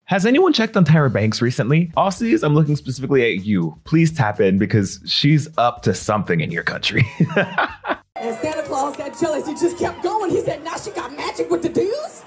Has anyone checked on Tyra Banks recently? Aussies, I'm looking specifically at you. Please tap in because she's up to something in your country. And Santa Claus got jealous. He just kept going. He said, now she got magic with the dudes?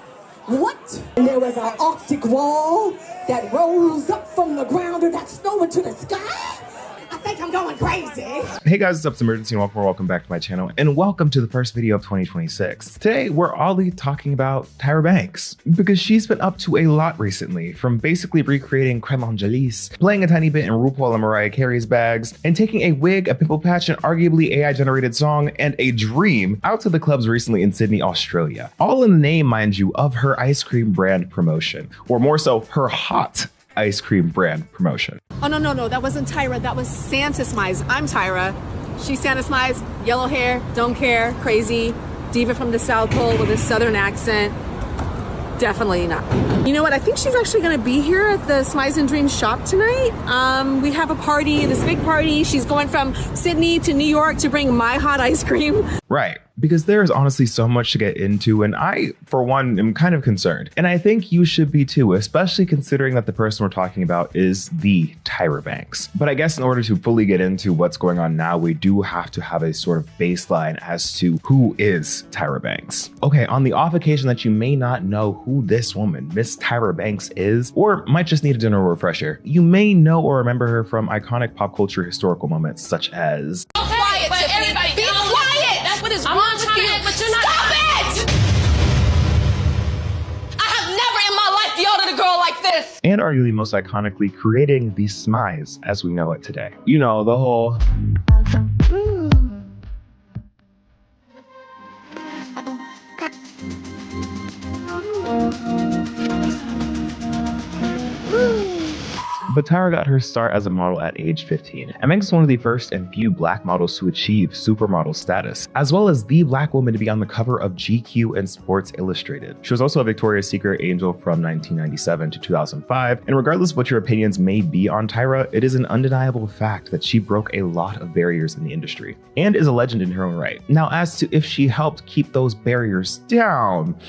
What? And there was an Arctic wall that rose up from the ground and got snow into the sky. I think I'm going crazy. Hey guys, what's up? It's Emergency and welcome back to my channel and welcome to the first video of 2026. Today, we're all talking about Tyra Banks because she's been up to a lot recently, from basically recreating Crème Angélisse, playing a tiny bit in RuPaul and Mariah Carey's bags, and taking a wig, a pimple patch, an arguably AI-generated song, and a dream out to the clubs recently in Sydney, Australia. All in the name, mind you, of her ice cream brand promotion, or more so, her hot ice cream brand promotion. Oh, no, that wasn't Tyra, that was Santa Smize. I'm Tyra. She's Santa Smize, yellow hair, don't care, crazy, diva from the South Pole with a Southern accent. Definitely not. You know what, I think she's actually gonna be here at the Smize and Dreams shop tonight. We have a party, this big party. She's going from Sydney to New York to bring my hot ice cream. Right. Because there is honestly so much to get into, and I, for one, am kind of concerned. And I think you should be too, especially considering that the person we're talking about is the Tyra Banks. But I guess in order to fully get into what's going on now, we do have to have a sort of baseline as to who is Tyra Banks. Okay, on the off occasion that you may not know who this woman, Miss Tyra Banks, is, or might just need a general refresher, you may know or remember her from iconic pop culture historical moments such as quiet, but everybody be quiet. That's what is wrong with you. But you're not. Stop it! I have never in my life yelled at a girl like this. and arguably most iconically creating the Smize as we know it today. You know, the whole But Tyra got her start as a model at age 15, and makes one of the first and few black models to achieve supermodel status, as well as the black woman to be on the cover of GQ and Sports Illustrated. She was also a Victoria's Secret angel from 1997 to 2005, and regardless of what your opinions may be on Tyra, it is an undeniable fact that she broke a lot of barriers in the industry, and is a legend in her own right. Now, as to if she helped keep those barriers down,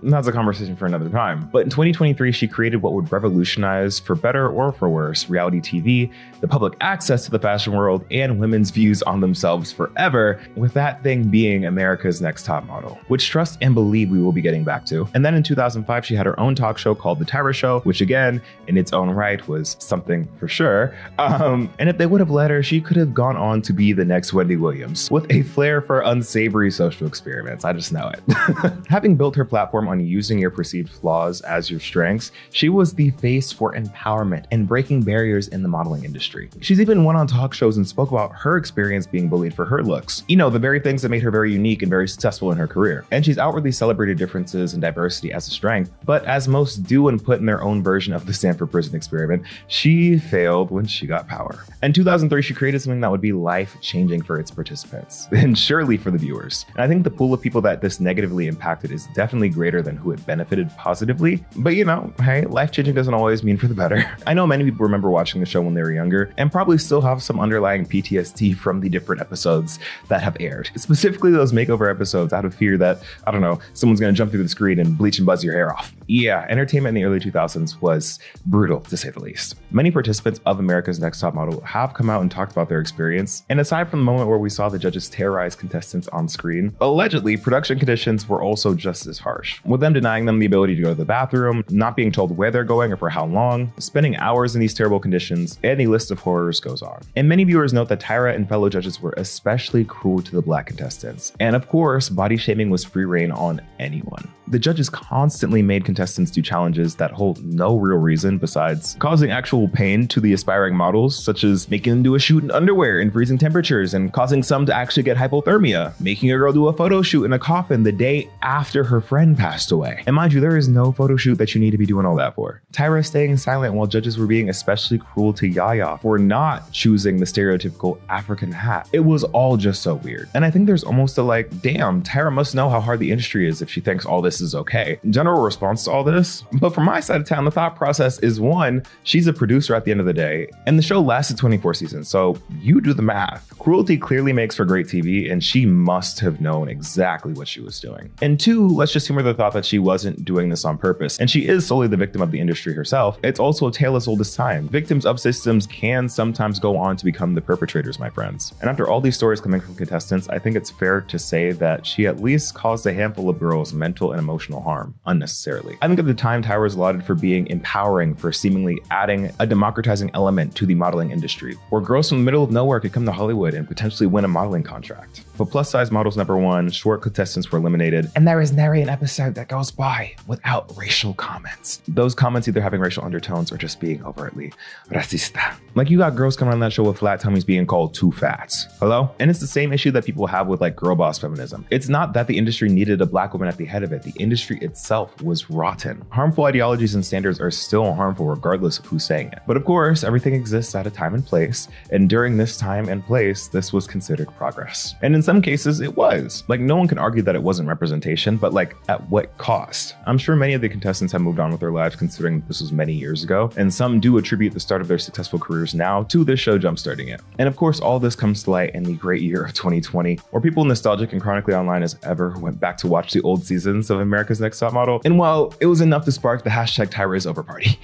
that's a conversation for another time. But in 2023, she created what would revolutionize, for better or for worse, reality TV, the public access to the fashion world, and women's views on themselves forever, with that thing being America's Next Top Model, which trust and believe we will be getting back to. And then in 2005, she had her own talk show called The Tyra Show, which again, in its own right, was something for sure. And if they would have let her, she could have gone on to be the next Wendy Williams, with a flair for unsavory social experiments. I just know it. Having built her platform on using your perceived flaws as your strengths, she was the face for empowerment and breaking barriers in the modeling industry. She's even went on talk shows and spoke about her experience being bullied for her looks. You know, the very things that made her very unique and very successful in her career. And she's outwardly celebrated differences and diversity as a strength, but as most do and put in their own version of the Stanford Prison experiment, she failed when she got power. In 2003, she created something that would be life-changing for its participants, and surely for the viewers. And I think the pool of people that this negatively impacted is definitely greater than who it benefited positively. But you know, hey, life-changing doesn't always mean for the better. I know many people remember watching the show when they were younger and probably still have some underlying PTSD from the different episodes that have aired. Specifically those makeover episodes out of fear that, I don't know, someone's gonna jump through the screen and bleach and buzz your hair off. Yeah, entertainment in the early 2000s was brutal to say the least. Many participants of America's Next Top Model have come out and talked about their experience. And aside from the moment where we saw the judges terrorize contestants on screen, allegedly production conditions were also just as harsh, with them denying them the ability to go to the bathroom, not being told where they're going or for how long, spending hours in these terrible conditions, and the list of horrors goes on. And many viewers note that Tyra and fellow judges were especially cruel to the black contestants. And of course, body shaming was free reign on anyone. The judges constantly made contestants do challenges that hold no real reason besides causing actual pain to the aspiring models, such as making them do a shoot in underwear in freezing temperatures and causing some to actually get hypothermia, making a girl do a photo shoot in a coffin the day after her friend passed away. And mind you, there is no photo shoot that you need to be doing all that for. Tyra staying silent while judges were being especially cruel to Yaya for not choosing the stereotypical African hat. It was all just so weird. And I think there's almost a like, damn, Tyra must know how hard the industry is if she thinks all this is okay. General response to all this. But from my side of town, the thought process is one, she's a producer at the end of the day, and the show lasted 24 seasons, so you do the math. Cruelty clearly makes for great TV, and she must have known exactly what she was doing. And two, let's just humor the thought that she wasn't doing this on purpose. And she is solely the victim of the industry herself. It's also a tale as old as time. Victims of systems can sometimes go on to become the perpetrators, my friends. And after all these stories coming from contestants, I think it's fair to say that she at least caused a handful of girls mental and emotional harm unnecessarily. I think at the time, Tyra was lauded for being empowering, for seemingly adding a democratizing element to the modeling industry, where girls from the middle of nowhere could come to Hollywood and potentially win a modeling contract. But plus size models number one, short contestants were eliminated, and there is nary an episode that goes by without racial comments. Those comments either having racial undertones or just being overtly racista. Like, you got girls coming on that show with flat tummies being called too fats. Hello? And it's the same issue that people have with like girl boss feminism. It's not that the industry needed a black woman at the head of it. The industry itself was rotten. Harmful ideologies and standards are still harmful regardless of who's saying it. But of course, everything exists at a time and place. And during this time and place, this was considered progress. And in some cases, it was. Like, no one can argue that it wasn't representation, but like, at what cost? I'm sure many of the contestants have moved on with their lives considering this was many years ago, and some do attribute the start of their successful careers now to this show jumpstarting it. And of course, all this comes to light in the great year of 2020, where people nostalgic and chronically online as ever went back to watch the old seasons of America's Next Top Model. And well, it was enough to spark the hashtag Tyra is over party.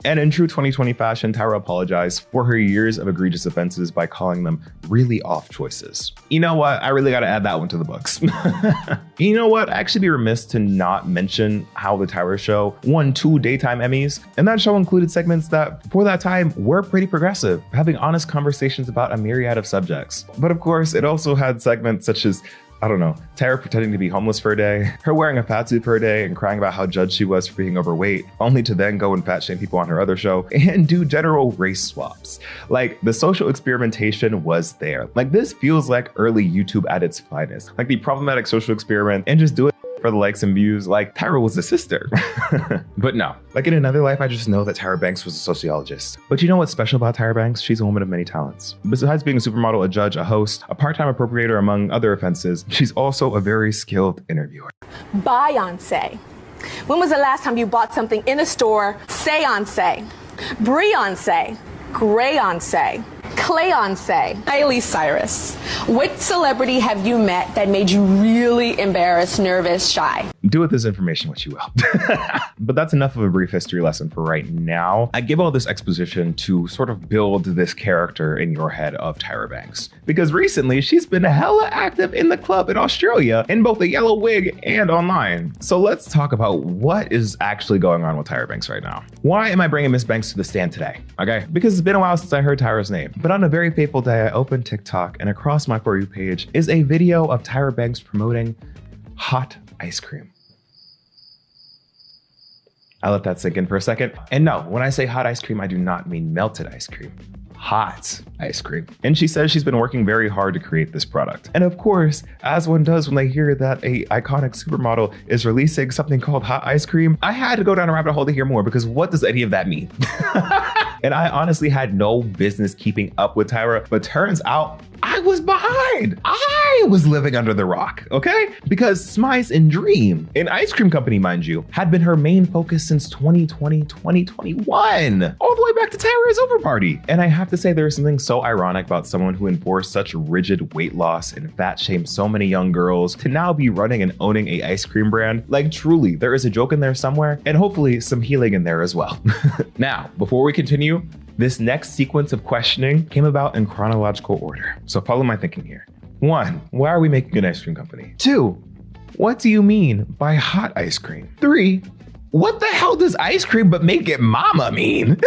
And in true 2020 fashion, Tyra apologized for her years of egregious offenses by calling them really off choices. You know what? I really gotta add that one to the books. You know what? I'd actually be remiss to not mention how the Tyra show won 2 daytime Emmys. And that show included segments that, for that time, were pretty progressive, having honest conversations about a myriad of subjects. But of course, it also had segments such as, I don't know, Tyra pretending to be homeless for a day, her wearing a fat suit for a day and crying about how judged she was for being overweight, only to then go and fat shame people on her other show and do general race swaps. Like, the social experimentation was there. Like, this feels like early YouTube at its finest. Like the problematic social experiment and just do it for the likes and views, like Tyra was a sister. But no, like in another life, I just know that Tyra Banks was a sociologist. But you know what's special about Tyra Banks? She's a woman of many talents. Besides being a supermodel, a judge, a host, a part-time appropriator, among other offenses, she's also a very skilled interviewer. Beyonce. When was the last time you bought something in a store? Say-on-say. Beyonce. Grayonce. Clayonce. Miley Cyrus. Which celebrity have you met that made you really embarrassed, nervous, shy? Do with this information what you will. But that's enough of a brief history lesson for right now. I give all this exposition to sort of build this character in your head of Tyra Banks, because recently she's been hella active in the club in Australia in both a yellow wig and online. So let's talk about what is actually going on with Tyra Banks right now. Why am I bringing Miss Banks to the stand today? Okay, because it's been a while since I heard Tyra's name. But on a very fateful day, I opened TikTok and across my For You page is a video of Tyra Banks promoting hot ice cream. I let that sink in for a second. And no, when I say hot ice cream, I do not mean melted ice cream. Hot ice cream. And she says she's been working very hard to create this product. And of course, as one does when they hear that a iconic supermodel is releasing something called hot ice cream, I had to go down a rabbit hole to hear more, because what does any of that mean? And I honestly had no business keeping up with Tyra, but turns out I was behind. I was living under the rock, okay? Because Smice and Dream, an ice cream company, mind you, had been her main focus since 2020, 2021, all the way back to Tyra's Over Party. And I have to say, there is something so ironic about someone who enforced such rigid weight loss and fat shamed so many young girls to now be running and owning a ice cream brand. Like, truly, there is a joke in there somewhere, and hopefully some healing in there as well. Now, before we continue, this next sequence of questioning came about in chronological order. So follow my thinking here. 1, why are we making an ice cream company? 2, what do you mean by hot ice cream? 3, what the hell does ice cream but make it mama mean?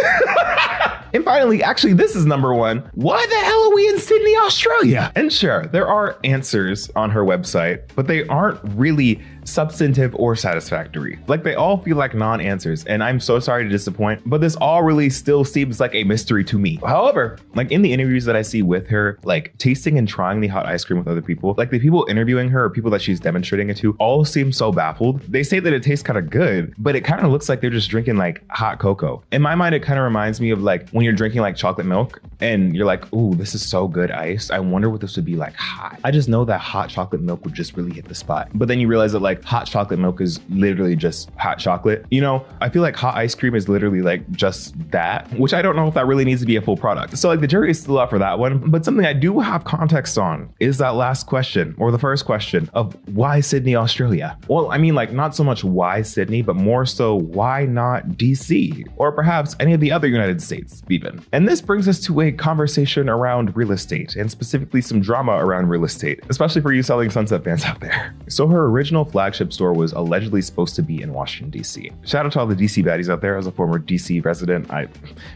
And finally, actually, this is number 1. Why the hell are we in Sydney, Australia? And sure, there are answers on her website, but they aren't really substantive or satisfactory. Like, they all feel like non-answers, and I'm so sorry to disappoint, but this all really still seems like a mystery to me. However, like in the interviews that I see with her, like tasting and trying the hot ice cream with other people, like the people interviewing her or people that she's demonstrating it to all seem so baffled. They say that it tastes kind of good, but it kind of looks like they're just drinking like hot cocoa. In my mind, it kind of reminds me of like when you're drinking like chocolate milk and you're like, ooh, this is so good iced. I wonder what this would be like hot. I just know that hot chocolate milk would just really hit the spot. But then you realize that like like hot chocolate milk is literally just hot chocolate. You know, I feel like hot ice cream is literally like just that, which I don't know if that really needs to be a full product. So like the jury is still out for that one. But something I do have context on is that last question, or the first question of why Sydney, Australia? Well, I mean, like not so much why Sydney, but more so why not DC? Or perhaps any of the other United States even. And this brings us to a conversation around real estate, and specifically some drama around real estate, especially for you Selling Sunset fans out there. So her original flagship store was allegedly supposed to be in Washington, DC. Shout out to all the DC baddies out there. As a former DC resident,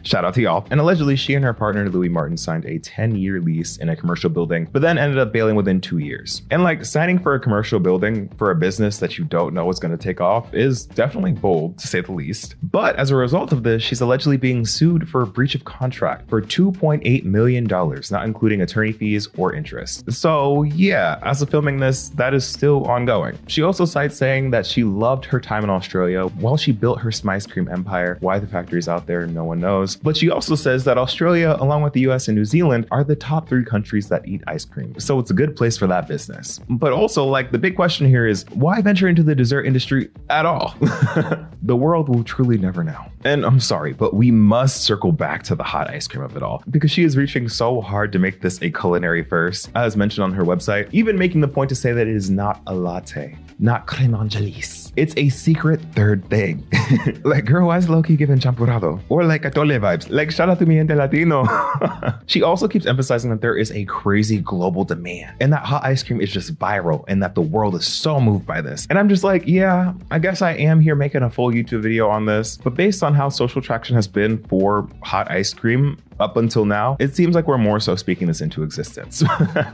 shout out to y'all. And allegedly she and her partner Louis Martin signed a 10-year lease in a commercial building, but then ended up bailing within 2 years. And like signing for a commercial building for a business that you don't know what's going to take off is definitely bold, to say the least. But as a result of this, she's allegedly being sued for breach of contract for $2.8 million, not including attorney fees or interest. So yeah, as of filming this, that is still ongoing. She also cites saying that she loved her time in Australia while she built her Smice Cream empire. Why the factory's out there, no one knows. But she also says that Australia, along with the US and New Zealand, are the top 3 countries that eat ice cream. So it's a good place for that business. But also, like, the big question here is, why venture into the dessert industry at all? The world will truly never know. And I'm sorry, but we must circle back to the hot ice cream of it all, because she is reaching so hard to make this a culinary first, as mentioned on her website, even making the point to say that it is not a latte, not creme angelice. It's a secret third thing. Like, girl, why is low-key giving champurrado? Or like atole vibes. Like, shout out to mi gente latino. She also keeps emphasizing that there is a crazy global demand, and that hot ice cream is just viral, and that the world is so moved by this. And I'm just like, yeah, I guess I am here making a full YouTube video on this, but based on how social traction has been for hot ice cream up until now, it seems like we're more so speaking this into existence.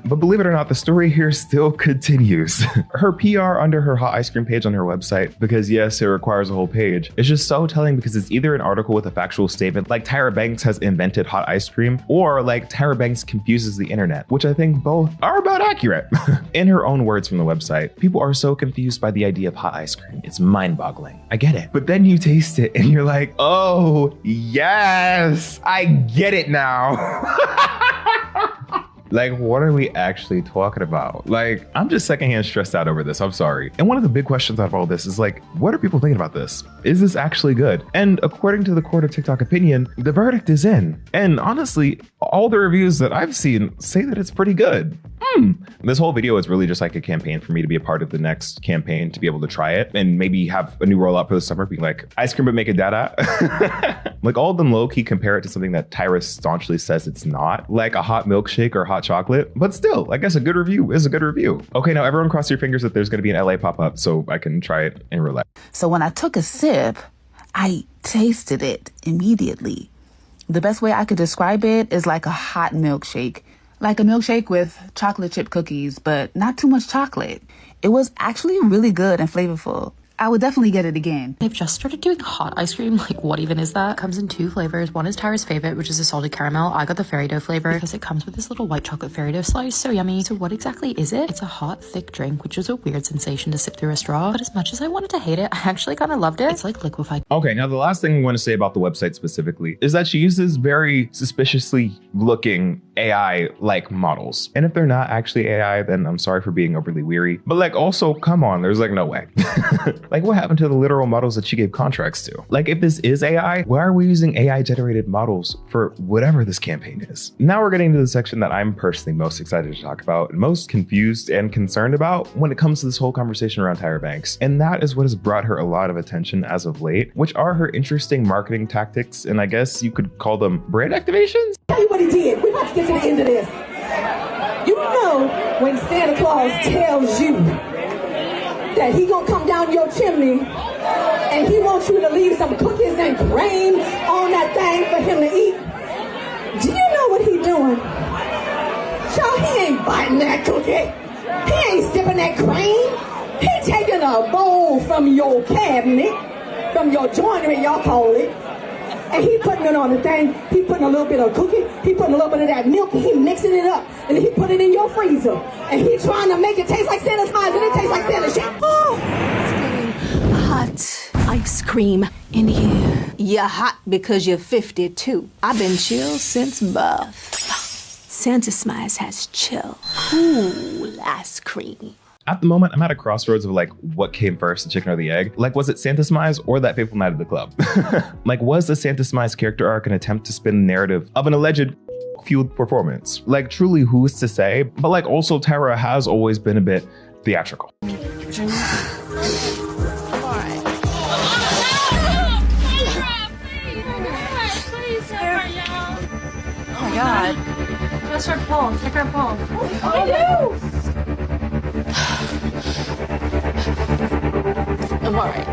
But believe it or not, the story here still continues. Her PR under her hot ice cream page on her website, because yes, it requires a whole page, is just so telling, because it's either an article with a factual statement like Tyra Banks has invented hot ice cream, or like Tyra Banks confuses the internet, which I think both are about accurate. In her own words from the website, people are so confused by the idea of hot ice cream. It's mind-boggling. I get it. But then you taste it and you're like, oh, yes, I get it now. Like, what are we actually talking about? Like, I'm just secondhand stressed out over this. I'm sorry. And one of the big questions out of all this is like, what are people thinking about this? Is this actually good? And according to the court of TikTok opinion, the verdict is in. And honestly, all the reviews that I've seen say that it's pretty good. This whole video is really just like a campaign for me to be a part of the next campaign to be able to try it and maybe have a new rollout for the summer, being like, ice cream but make it dada. Like, all of them low-key compare it to something that Tyra staunchly says it's not, like a hot milkshake or hot chocolate. But still, I guess a good review is a good review. Okay, now everyone cross your fingers that there's going to be an LA pop-up so I can try it in real life. So when I took a sip, I tasted it immediately. The best way I could describe it is like a hot milkshake. Like a milkshake with chocolate chip cookies, but not too much chocolate. It was actually really good and flavorful. I would definitely get it again. They've just started doing hot ice cream. Like, what even is that? It comes in 2 flavors. One is Tyra's favorite, which is a salted caramel. I got the fairy dough flavor because it comes with this little white chocolate fairy dough slice. So yummy. So what exactly is it? It's a hot, thick drink, which is a weird sensation to sip through a straw. But as much as I wanted to hate it, I actually kind of loved it. It's like liquefied. Okay, now the last thing I want to say about the website specifically is that she uses very suspiciously looking AI-like models. And if they're not actually AI, then I'm sorry for being overly weary. But like, also, come on, there's like no way. Like, what happened to the literal models that she gave contracts to? Like, if this is AI, why are we using AI generated models for whatever this campaign is? Now we're getting to the section that I'm personally most excited to talk about, and most confused and concerned about when it comes to this whole conversation around Tyra Banks. And that is what has brought her a lot of attention as of late, which are her interesting marketing tactics, and I guess you could call them brand activations? Tell you what he did. We're about to get to the end of this. You know when Santa Claus tells you that he gonna come down your chimney and he wants you to leave some cookies and cream on that thing for him to eat. Do you know what he doing? Child, he ain't biting that cookie. He ain't sipping that cream. He taking a bowl from your cabinet, from your joinery, y'all call it, and he putting it on the thing. He putting a little bit of cookie, he putting a little bit of that milk, and he mixing it up, and he put it in your freezer, and he trying to make it taste like Santa's pies, and it tastes like Santa's shit. Oh, hot ice cream in here. You're hot because you're 52. I've been chill since birth. Santa Smiles has chill, cool ice cream. At the moment, I'm at a crossroads of like, what came first, the chicken or the egg? Like, was it Santa Smize or that fateful night at the club? Like, was the Santa Smize character arc an attempt to spin the narrative of an alleged fueled performance? Like, truly, who's to say? But like, also, Tyra has always been a bit theatrical. Oh my god. That's her pole. Check her pole. I'm all right.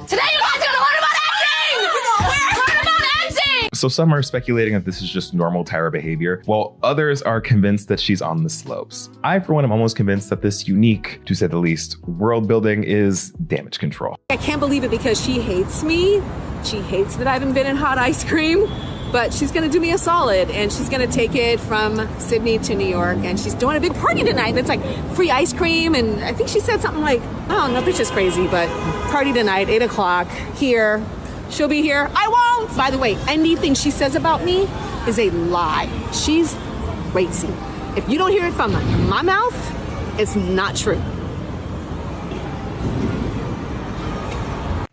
Today you guys are gonna learn about acting! Learn about acting! So some are speculating that this is just normal Tyra behavior, while others are convinced that she's on the slopes. I, for one, am almost convinced that this unique, to say the least, world building is damage control. I can't believe it because she hates me. She hates that I've invented hot ice cream, but she's gonna do me a solid and she's gonna take it from Sydney to New York and she's doing a big party tonight that's like free ice cream, and I think she said something like, oh, no, bitch is crazy, but party tonight, 8 o'clock, here. She'll be here. I won't. By the way, anything she says about me is a lie. She's crazy. If you don't hear it from my mouth, it's not true.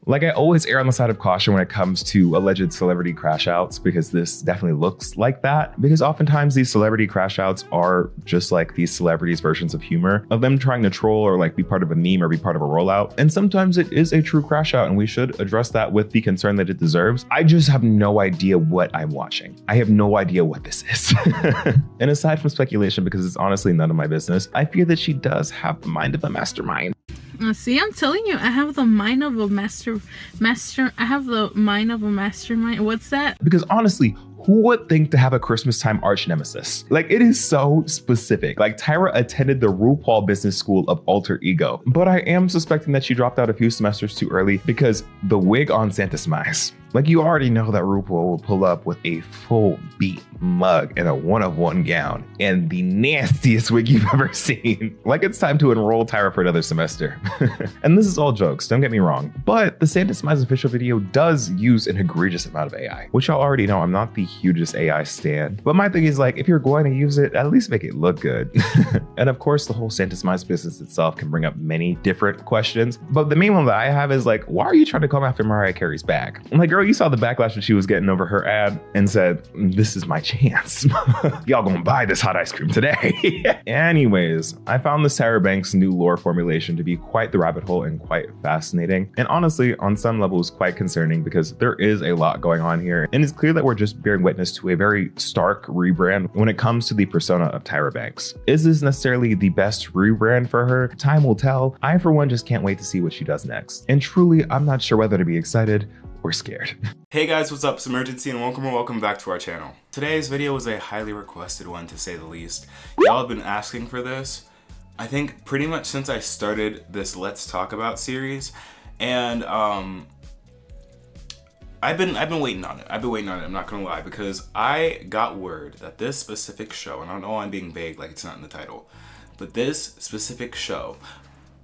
Like, I always err on the side of caution when it comes to alleged celebrity crash outs, because this definitely looks like that. Because oftentimes these celebrity crash outs are just like these celebrities' versions of humor, of them trying to troll or like be part of a meme or be part of a rollout. And sometimes it is a true crash out, and we should address that with the concern that it deserves. I just have no idea what I'm watching. I have no idea what this is. And aside from speculation, because it's honestly none of my business, I fear that she does have the mind of a mastermind. See, I'm telling you, I have the mind of a I have the mind of a mastermind. What's that? Because honestly, who would think to have a Christmas time arch nemesis? Like, it is so specific. Like, Tyra attended the RuPaul Business School of Alter Ego, but I am suspecting that she dropped out a few semesters too early because the wig on Santa Smize. Like, you already know that RuPaul will pull up with a full beat mug and a one-of-one gown and the nastiest wig you've ever seen. Like, it's time to enroll Tyra for another semester. And this is all jokes, don't get me wrong, but the Santa Smize official video does use an egregious amount of AI, which y'all already know I'm not the hugest AI stan. But my thing is, like, if you're going to use it, at least make it look good. And of course, the whole Santa Smize business itself can bring up many different questions. But the main one that I have is like, why are you trying to come after Mariah Carey's bag? I'm like, girl, you saw the backlash that she was getting over her ad and said, this is my chance. Y'all gonna buy this hot ice cream today. Anyways, I found the Tyra Banks' new lore formulation to be quite the rabbit hole and quite fascinating. And honestly, on some levels, quite concerning because there is a lot going on here. And it's clear that we're just bearing witness to a very stark rebrand when it comes to the persona of Tyra Banks. Is this necessarily the best rebrand for her? Time will tell. I, for one, just can't wait to see what she does next. And truly, I'm not sure whether to be excited or scared. Hey guys, what's up? It's imuRgency and welcome back to our channel. Today's video was a highly requested one, to say the least. Y'all have been asking for this, I think pretty much since I started this Let's Talk About series, and I've been waiting on it. I'm not gonna lie, because I got word that this specific show, and I know I'm being vague like it's not in the title, but this specific show,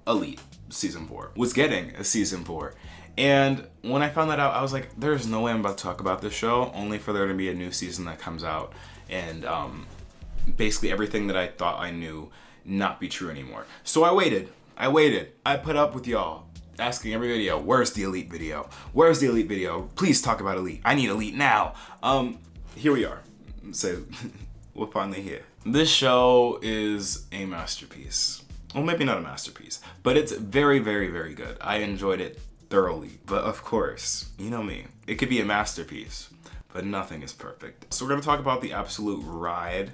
Elite Season 4, was getting a Season 4. And when I found that out, I was like, there's no way I'm about to talk about this show, only for there to be a new season that comes out and basically everything that I thought I knew not be true anymore. So I waited. I put up with y'all asking every video, where's the Elite video? Where's the Elite video? Please talk about Elite. I need Elite now. Here we are. So we're finally here. This show is a masterpiece. Well, maybe not a masterpiece, but it's very, very, very good. I enjoyed it thoroughly, but of course, you know me, it could be a masterpiece, but nothing is perfect. So we're going to talk about the absolute ride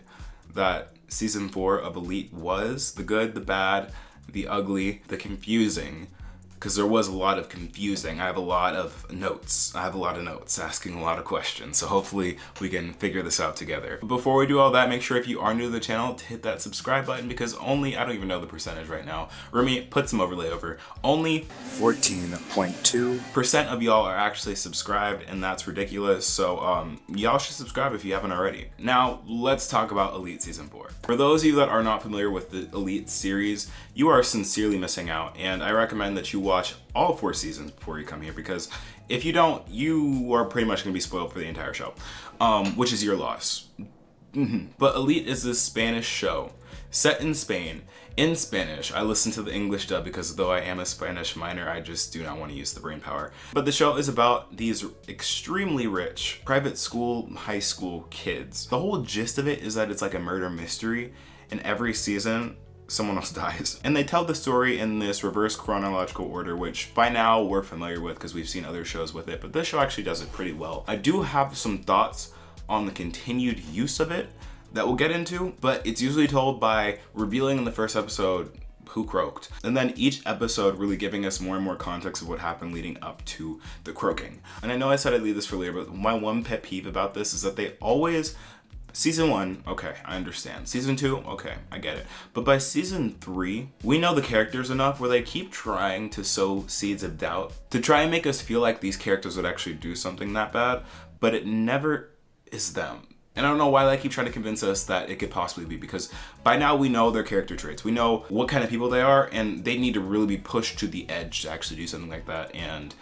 that Season 4 of Elite was, the good, the bad, the ugly, the confusing, because there was a lot of confusing. I have a lot of notes asking a lot of questions, so hopefully we can figure this out together. But before we do all that, make sure if you are new to the channel to hit that subscribe button, because only, I don't even know the percentage right now, Rumi, put some overlay over, only 14.2% of y'all are actually subscribed, and that's ridiculous. So y'all should subscribe if you haven't already. Now let's talk about Elite Season 4. For those of you that are not familiar with the Elite series, you are sincerely missing out, and I recommend that you watch all 4 seasons before you come here, because if you don't, you are pretty much going to be spoiled for the entire show, which is your loss. But Elite is this Spanish show set in Spain, in Spanish. I listen to the English dub because though I am a Spanish minor, I just do not want to use the brain power. But the show is about these extremely rich private school, high school kids. The whole gist of it is that it's like a murder mystery, and every season someone else dies. And they tell the story in this reverse chronological order, which by now we're familiar with because we've seen other shows with it, but this show actually does it pretty well. I do have some thoughts on the continued use of it that we'll get into, but it's usually told by revealing in the first episode who croaked, and then each episode really giving us more and more context of what happened leading up to the croaking. And I know I said I'd leave this for later, but my one pet peeve about this is that they always, season 1, okay, I understand. Season 2, okay, I get it. But by season 3, we know the characters enough where they keep trying to sow seeds of doubt to try and make us feel like these characters would actually do something that bad, but it never is them. And I don't know why they keep trying to convince us that it could possibly be, because by now we know their character traits. We know what kind of people they are, and they need to really be pushed to the edge to actually do something like that. And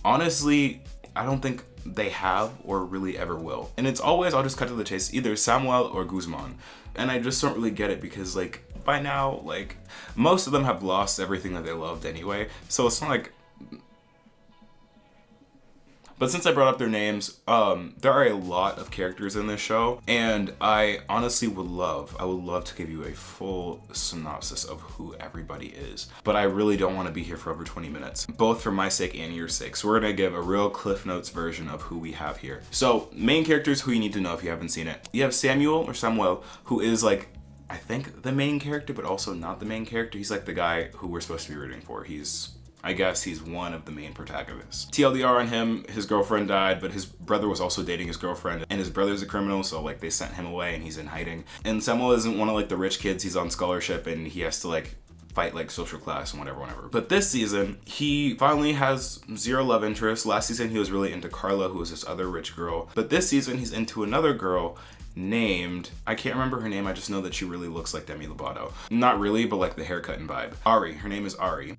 honestly, I don't think they have or really ever will. And it's always, I'll just cut to the chase, either Samuel or Guzman. And I just don't really get it because like by now, like most of them have lost everything that they loved anyway. So it's not like, but since I brought up their names, there are a lot of characters in this show, and I honestly would love to give you a full synopsis of who everybody is, but I really don't want to be here for over 20 minutes, both for my sake and your sake. So we're gonna give a real Cliff Notes version of who we have here. So main characters who you need to know if you haven't seen it. You have Samuel, who is like, I think the main character, but also not the main character. He's like the guy who we're supposed to be rooting for. I guess he's one of the main protagonists. TLDR on him, his girlfriend died, but his brother was also dating his girlfriend, and his brother's a criminal, so like they sent him away and he's in hiding. And Samuel isn't one of like the rich kids, he's on scholarship and he has to like fight like social class and whatever. But this season, he finally has zero love interest. Last season, he was really into Carla, who was this other rich girl. But this season, he's into another girl named, I can't remember her name, I just know that she really looks like Demi Lovato. Not really, but like the haircut and vibe. Ari, her name is Ari.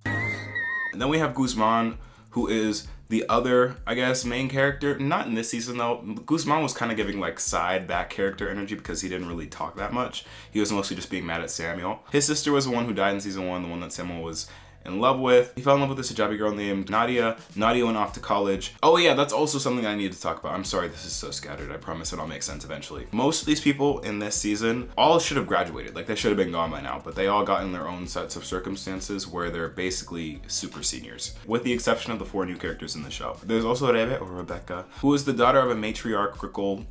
And then we have Guzman, who is the other, I guess, main character. Not in this season though. Guzman was kind of giving like side back character energy because he didn't really talk that much. He was mostly just being mad at Samuel. His sister was the one who died in season 1, the one that Samuel was in love with. He fell in love with this hijabi girl named Nadia. Nadia went off to college. Oh yeah, that's also something I need to talk about. I'm sorry, this is so scattered. I promise it'll make sense eventually. Most of these people in this season all should have graduated. Like they should have been gone by now, but they all got in their own sets of circumstances where they're basically super seniors, with the exception of the 4 new characters in the show. There's also Rebe, or Rebecca, who is the daughter of a matriarchal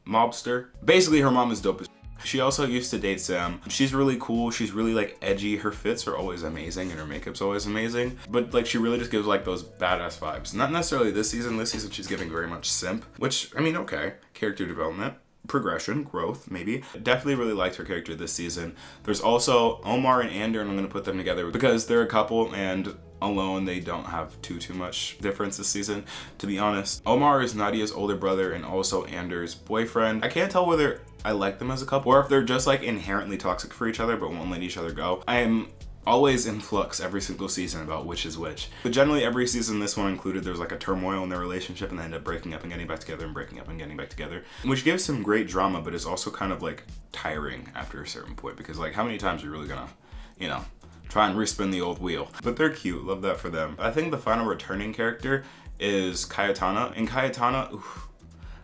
mobster. Basically, her mom is dope as. She also used to date Sam. She's really cool. She's really like edgy. Her fits are always amazing and her makeup's always amazing. But like she really just gives like those badass vibes. Not necessarily this season. This season she's giving very much simp, which I mean, okay, character development, progression, growth, maybe. Definitely really liked her character this season. There's also Omar and Ander, and I'm gonna put them together because they're a couple and alone they don't have too much difference this season, to be honest. Omar is Nadia's older brother and also Ander's boyfriend. I can't tell whether I like them as a couple or if they're just like inherently toxic for each other but won't let each other go. I am always in flux every single season about which is which. But generally every season, this one included, there's like a turmoil in their relationship and they end up breaking up and getting back together and breaking up and getting back together, which gives some great drama, but is also kind of like tiring after a certain point because like how many times are you really gonna, you know, try and respin the old wheel? But they're cute, love that for them. I think the final returning character is Cayetana, and Cayetana, oof,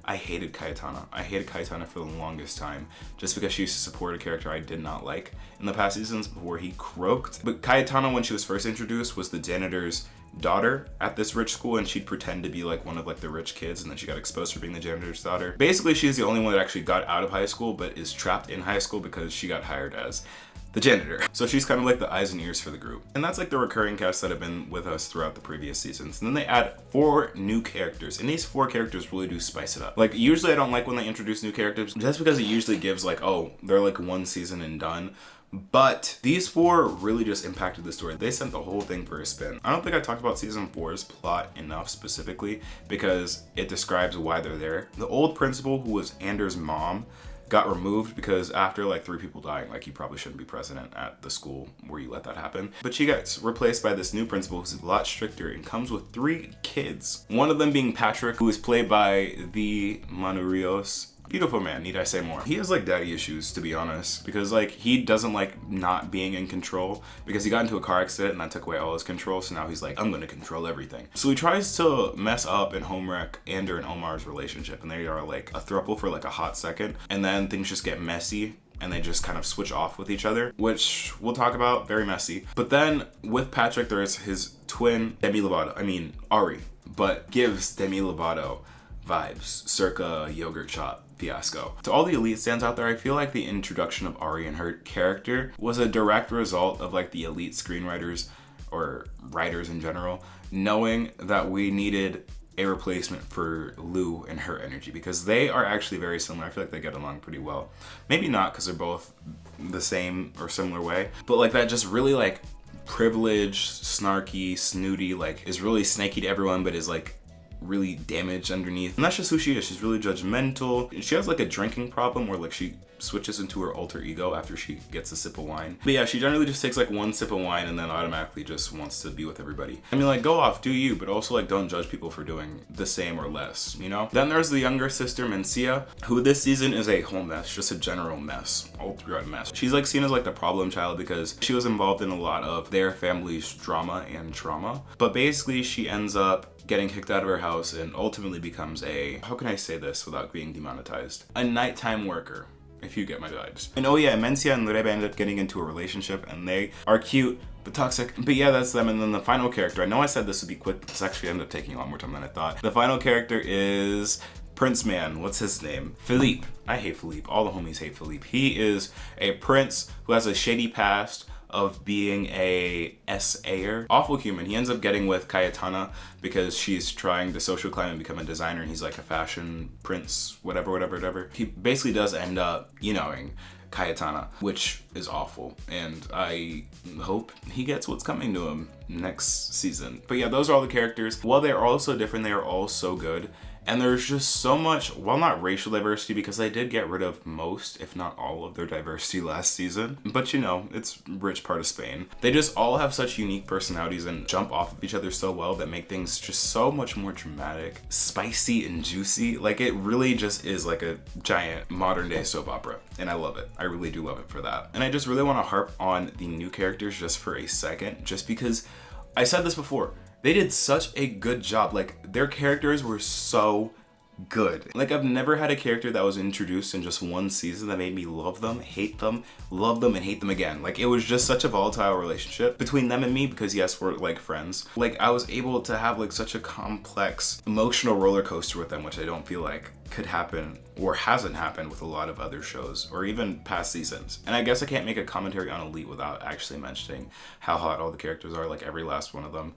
I hated Cayetana. I hated Cayetana for the longest time just because she used to support a character I did not like in the past seasons before he croaked. But Cayetana, when she was first introduced, was the janitor's daughter at this rich school, and she'd pretend to be like one of like the rich kids, and then she got exposed for being the janitor's daughter. Basically, she's the only one that actually got out of high school but is trapped in high school because she got hired as the janitor. So she's kind of like the eyes and ears for the group. And that's like the recurring cast that have been with us throughout the previous seasons. And then they add 4 new characters, and these 4 characters really do spice it up. Like usually I don't like when they introduce new characters just because it usually gives like, oh, they're like one season and done. But these 4 really just impacted the story. They sent the whole thing for a spin. I don't think I talked about season 4's plot enough specifically because it describes why they're there. The old principal, who was Anders' mom, got removed because after like 3 people dying, like you probably shouldn't be president at the school where you let that happen. But she gets replaced by this new principal who's a lot stricter and comes with 3 kids. One of them being Patrick, who is played by the Manurios. Beautiful man, need I say more? He has like daddy issues, to be honest, because like he doesn't like not being in control because he got into a car accident and that took away all his control. So now he's like, I'm gonna control everything. So he tries to mess up and homewreck Ander and Omar's relationship, and they are like a throuple for like a hot second, and then things just get messy and they just kind of switch off with each other, which we'll talk about, very messy. But then with Patrick, there's his twin, Ari, but gives Demi Lovato vibes, circa yogurt shop fiasco. To all the elite stands out there, I feel like the introduction of Ari and her character was a direct result of like the elite screenwriters or writers in general knowing that we needed a replacement for Lou and her energy, because they are actually very similar. I feel like they get along pretty well. Maybe not because they're both the same or similar way, but like that just really like privileged, snarky, snooty, like is really snaky to everyone but is like really damaged underneath. And that's just who she is. She's really judgmental. She has like a drinking problem where like she switches into her alter ego after she gets a sip of wine. But yeah, she generally just takes like 1 sip of wine and then automatically just wants to be with everybody. I mean, like, go off, do you, but also like don't judge people for doing the same or less, you know? Then there's the younger sister, Mencia, who this season is a whole mess, just a general mess, all throughout mess. She's like seen as like the problem child because she was involved in a lot of their family's drama and trauma. But basically she ends up getting kicked out of her house and ultimately becomes a, how can I say this without being demonetized? A nighttime worker, if you get my vibes. And oh yeah, Mencia and Lureba end up getting into a relationship and they are cute but toxic. But yeah, that's them. And then the final character, I know I said this would be quick, but this actually ended up taking a lot more time than I thought. The final character is Prince Man. What's his name? Philippe. I hate Philippe. All the homies hate Philippe. He is a prince who has a shady past of being a SAer. Awful human. He ends up getting with Cayetana because she's trying to social climb and become a designer, and he's like a fashion prince, whatever. He basically does end up, you knowing Cayetana, which is awful, and I hope he gets what's coming to him next season. But yeah, those are all the characters. While they're all so different, they are all so good. And there's just so much, well, not racial diversity, because they did get rid of most, if not all of their diversity last season. But you know, it's a rich part of Spain. They just all have such unique personalities and jump off of each other so well that make things just so much more dramatic, spicy, and juicy. Like, it really just is like a giant modern day soap opera. And I love it. I really do love it for that. And I just really want to harp on the new characters just for a second, just because I said this before. They did such a good job. Like, their characters were so good. Like, I've never had a character that was introduced in just 1 season that made me love them, hate them, love them, and hate them again. Like, it was just such a volatile relationship between them and me because, yes, we're like friends. Like, I was able to have like such a complex emotional roller coaster with them, which I don't feel like could happen or hasn't happened with a lot of other shows or even past seasons. And I guess I can't make a commentary on Elite without actually mentioning how hot all the characters are, like every last one of them.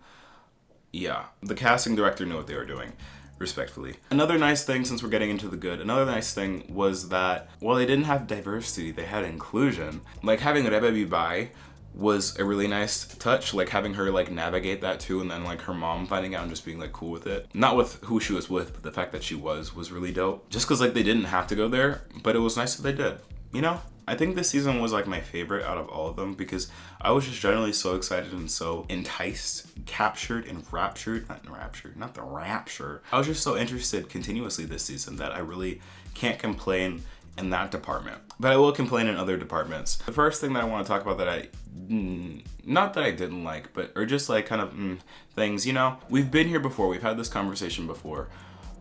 Yeah, the casting director knew what they were doing, respectfully. Another nice thing, since we're getting into the good, another nice thing was that while they didn't have diversity, they had inclusion. Like, having Rebe be bi was a really nice touch, like having her like navigate that too, and then like her mom finding out and just being like cool with it. Not with who she was with, but the fact that she was really dope. Just because like they didn't have to go there, but it was nice that they did, you know? I think this season was like my favorite out of all of them because I was just generally so excited and so enticed, captured, and raptured. Not the rapture. I was just so interested continuously this season that I really can't complain in that department. But I will complain in other departments. The first thing that I want to talk about that not that I didn't like, but are just like kind of things, you know? We've been here before. We've had this conversation before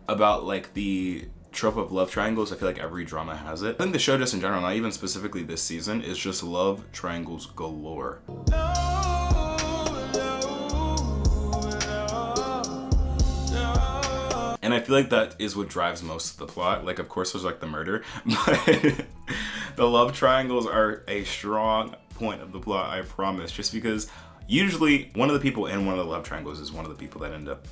about like the trope of love triangles. I feel like every drama has it. I think the show just in general, not even specifically this season, is just love triangles galore. And I feel like that is what drives most of the plot. Like, of course, there's like the murder, but the love triangles are a strong point of the plot, I promise. Just because usually one of the people in one of the love triangles is one of the people that end up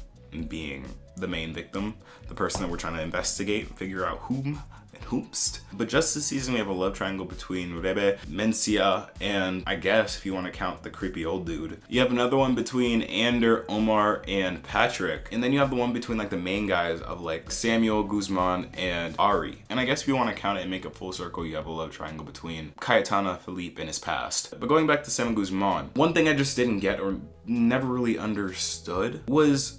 being the main victim, the person that we're trying to investigate and figure out whom and whomst. But just this season, we have a love triangle between Rebe, Mencia, and I guess if you want to count the creepy old dude, you have another one between Ander, Omar, and Patrick. And then you have the one between like the main guys of like Samuel, Guzman, and Ari. And I guess if you want to count it and make it full circle, you have a love triangle between Cayetana, Philippe, and his past. But going back to Sam and Guzman, one thing I just didn't get or never really understood was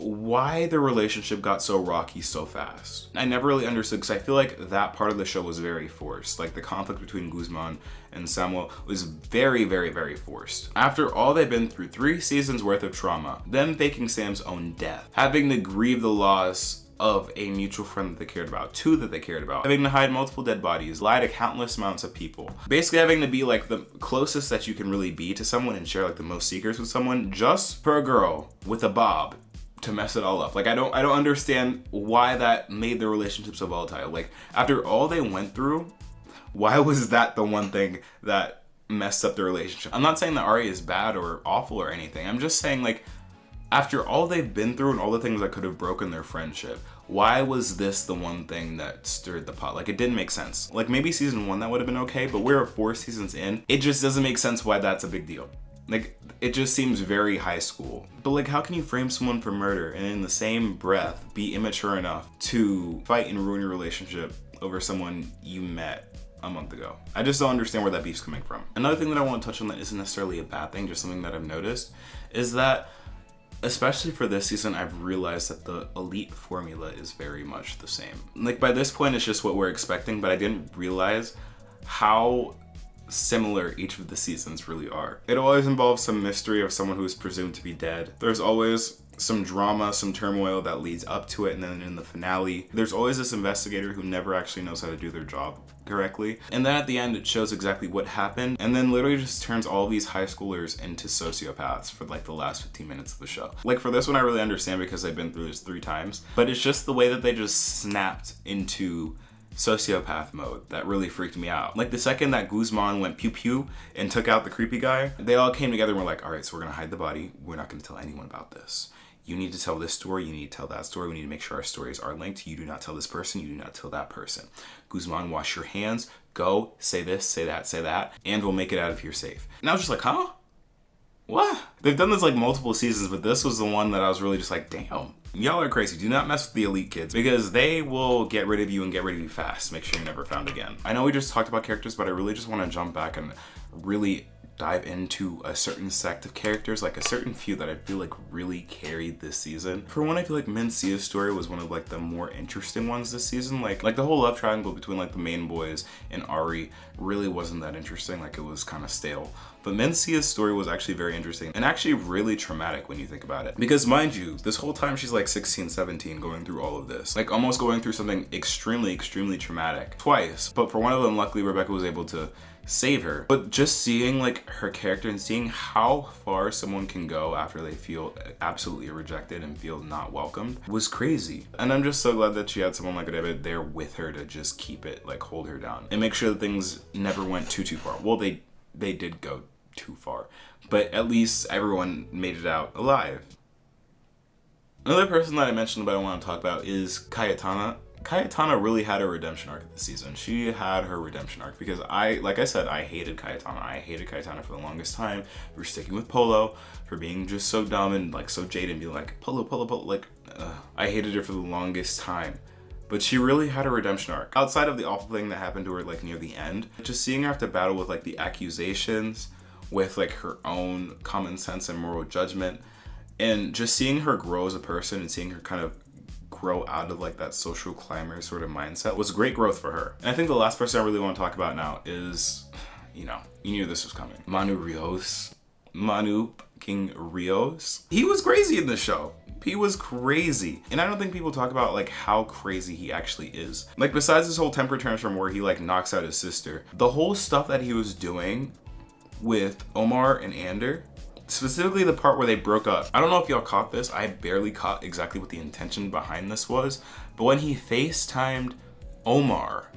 why the relationship got so rocky so fast. I never really understood, because I feel like that part of the show was very forced. Like the conflict between Guzman and Samuel was very, very, very forced. After all they've been through, 3 seasons worth of trauma, them faking Sam's own death, having to grieve the loss of a mutual friend that they cared about, 2 that they cared about, having to hide multiple dead bodies, lie to countless amounts of people, basically having to be like the closest that you can really be to someone and share like the most secrets with someone just for a girl with a bob to mess it all up. Like I don't understand why that made the relationship so volatile. Like after all they went through, why was that the one thing that messed up the relationship? I'm not saying that Ari is bad or awful or anything. I'm just saying, like, after all they've been through and all the things that could have broken their friendship, why was this the one thing that stirred the pot? Like, it didn't make sense. Like, maybe season 1 that would have been okay, but we're 4 seasons in. It just doesn't make sense why that's a big deal. Like, it just seems very high school. But like, how can you frame someone for murder and in the same breath be immature enough to fight and ruin your relationship over someone you met a month ago? I just don't understand where that beef's coming from. Another thing that I want to touch on that isn't necessarily a bad thing, just something that I've noticed, is that especially for this season, I've realized that the elite formula is very much the same. Like by this point, it's just what we're expecting, but I didn't realize how similar each of the seasons really are. It always involves some mystery of someone who is presumed to be dead. There's always some drama, some turmoil that leads up to it, and then in the finale, there's always this investigator who never actually knows how to do their job correctly. And then at the end, it shows exactly what happened, and then literally just turns all these high schoolers into sociopaths for like the last 15 minutes of the show. Like for this one, I really understand because I've been through this 3 times, but it's just the way that they just snapped into sociopath mode that really freaked me out. Like the second that Guzman went pew pew and took out the creepy guy, they all came together and were like, all right, so we're gonna hide the body. We're not gonna tell anyone about this. You need to tell this story, you need to tell that story, we need to make sure our stories are linked. You do not tell this person, you do not tell that person. Guzman, wash your hands, go, say this, say that, and we'll make it out of here safe. And I was just like, huh? What? They've done this like multiple seasons, but this was the one that I was really just like, damn. Y'all are crazy. Do not mess with the elite kids because they will get rid of you and get rid of you fast. Make sure you're never found again. I know we just talked about characters, but I really just want to jump back and really dive into a certain sect of characters, like a certain few that I feel like really carried this season. For one, I feel like Mencia's story was one of like the more interesting ones this season. Like the whole love triangle between like the main boys and Ari really wasn't that interesting. Like it was kind of stale. But Mencia's story was actually very interesting and actually really traumatic when you think about it. Because mind you, this whole time she's like 16, 17 going through all of this. Like almost going through something extremely, extremely traumatic twice. But for one of them, luckily Rebecca was able to save her. But just seeing like her character and seeing how far someone can go after they feel absolutely rejected and feel not welcomed was crazy. And I'm just so glad that she had someone like David there with her to just keep it, like hold her down and make sure that things never went too far. Well, they did go too far, but at least everyone made it out alive. Another person that I mentioned but I want to talk about is Cayetana. Cayetana really had a redemption arc this season. She had her redemption arc because like I said, I hated Cayetana. I hated Cayetana for the longest time for sticking with Polo, for being just so dumb and like so jaded and being like, Polo, like, I hated her for the longest time. But she really had a redemption arc. Outside of the awful thing that happened to her like near the end, just seeing her have to battle with like the accusations, with like her own common sense and moral judgment, and just seeing her grow as a person and seeing her kind of grow out of like that social climber sort of mindset was great growth for her. And I think the last person I really want to talk about now is, you knew this was coming. Manu King Rios. He was crazy in this show. He was crazy. And I don't think people talk about like how crazy he actually is. Like besides this whole temper tantrum where he like knocks out his sister, the whole stuff that he was doing with Omar and Ander, specifically the part where they broke up. I don't know if y'all caught this. I barely caught exactly what the intention behind this was. But when he FaceTimed Omar,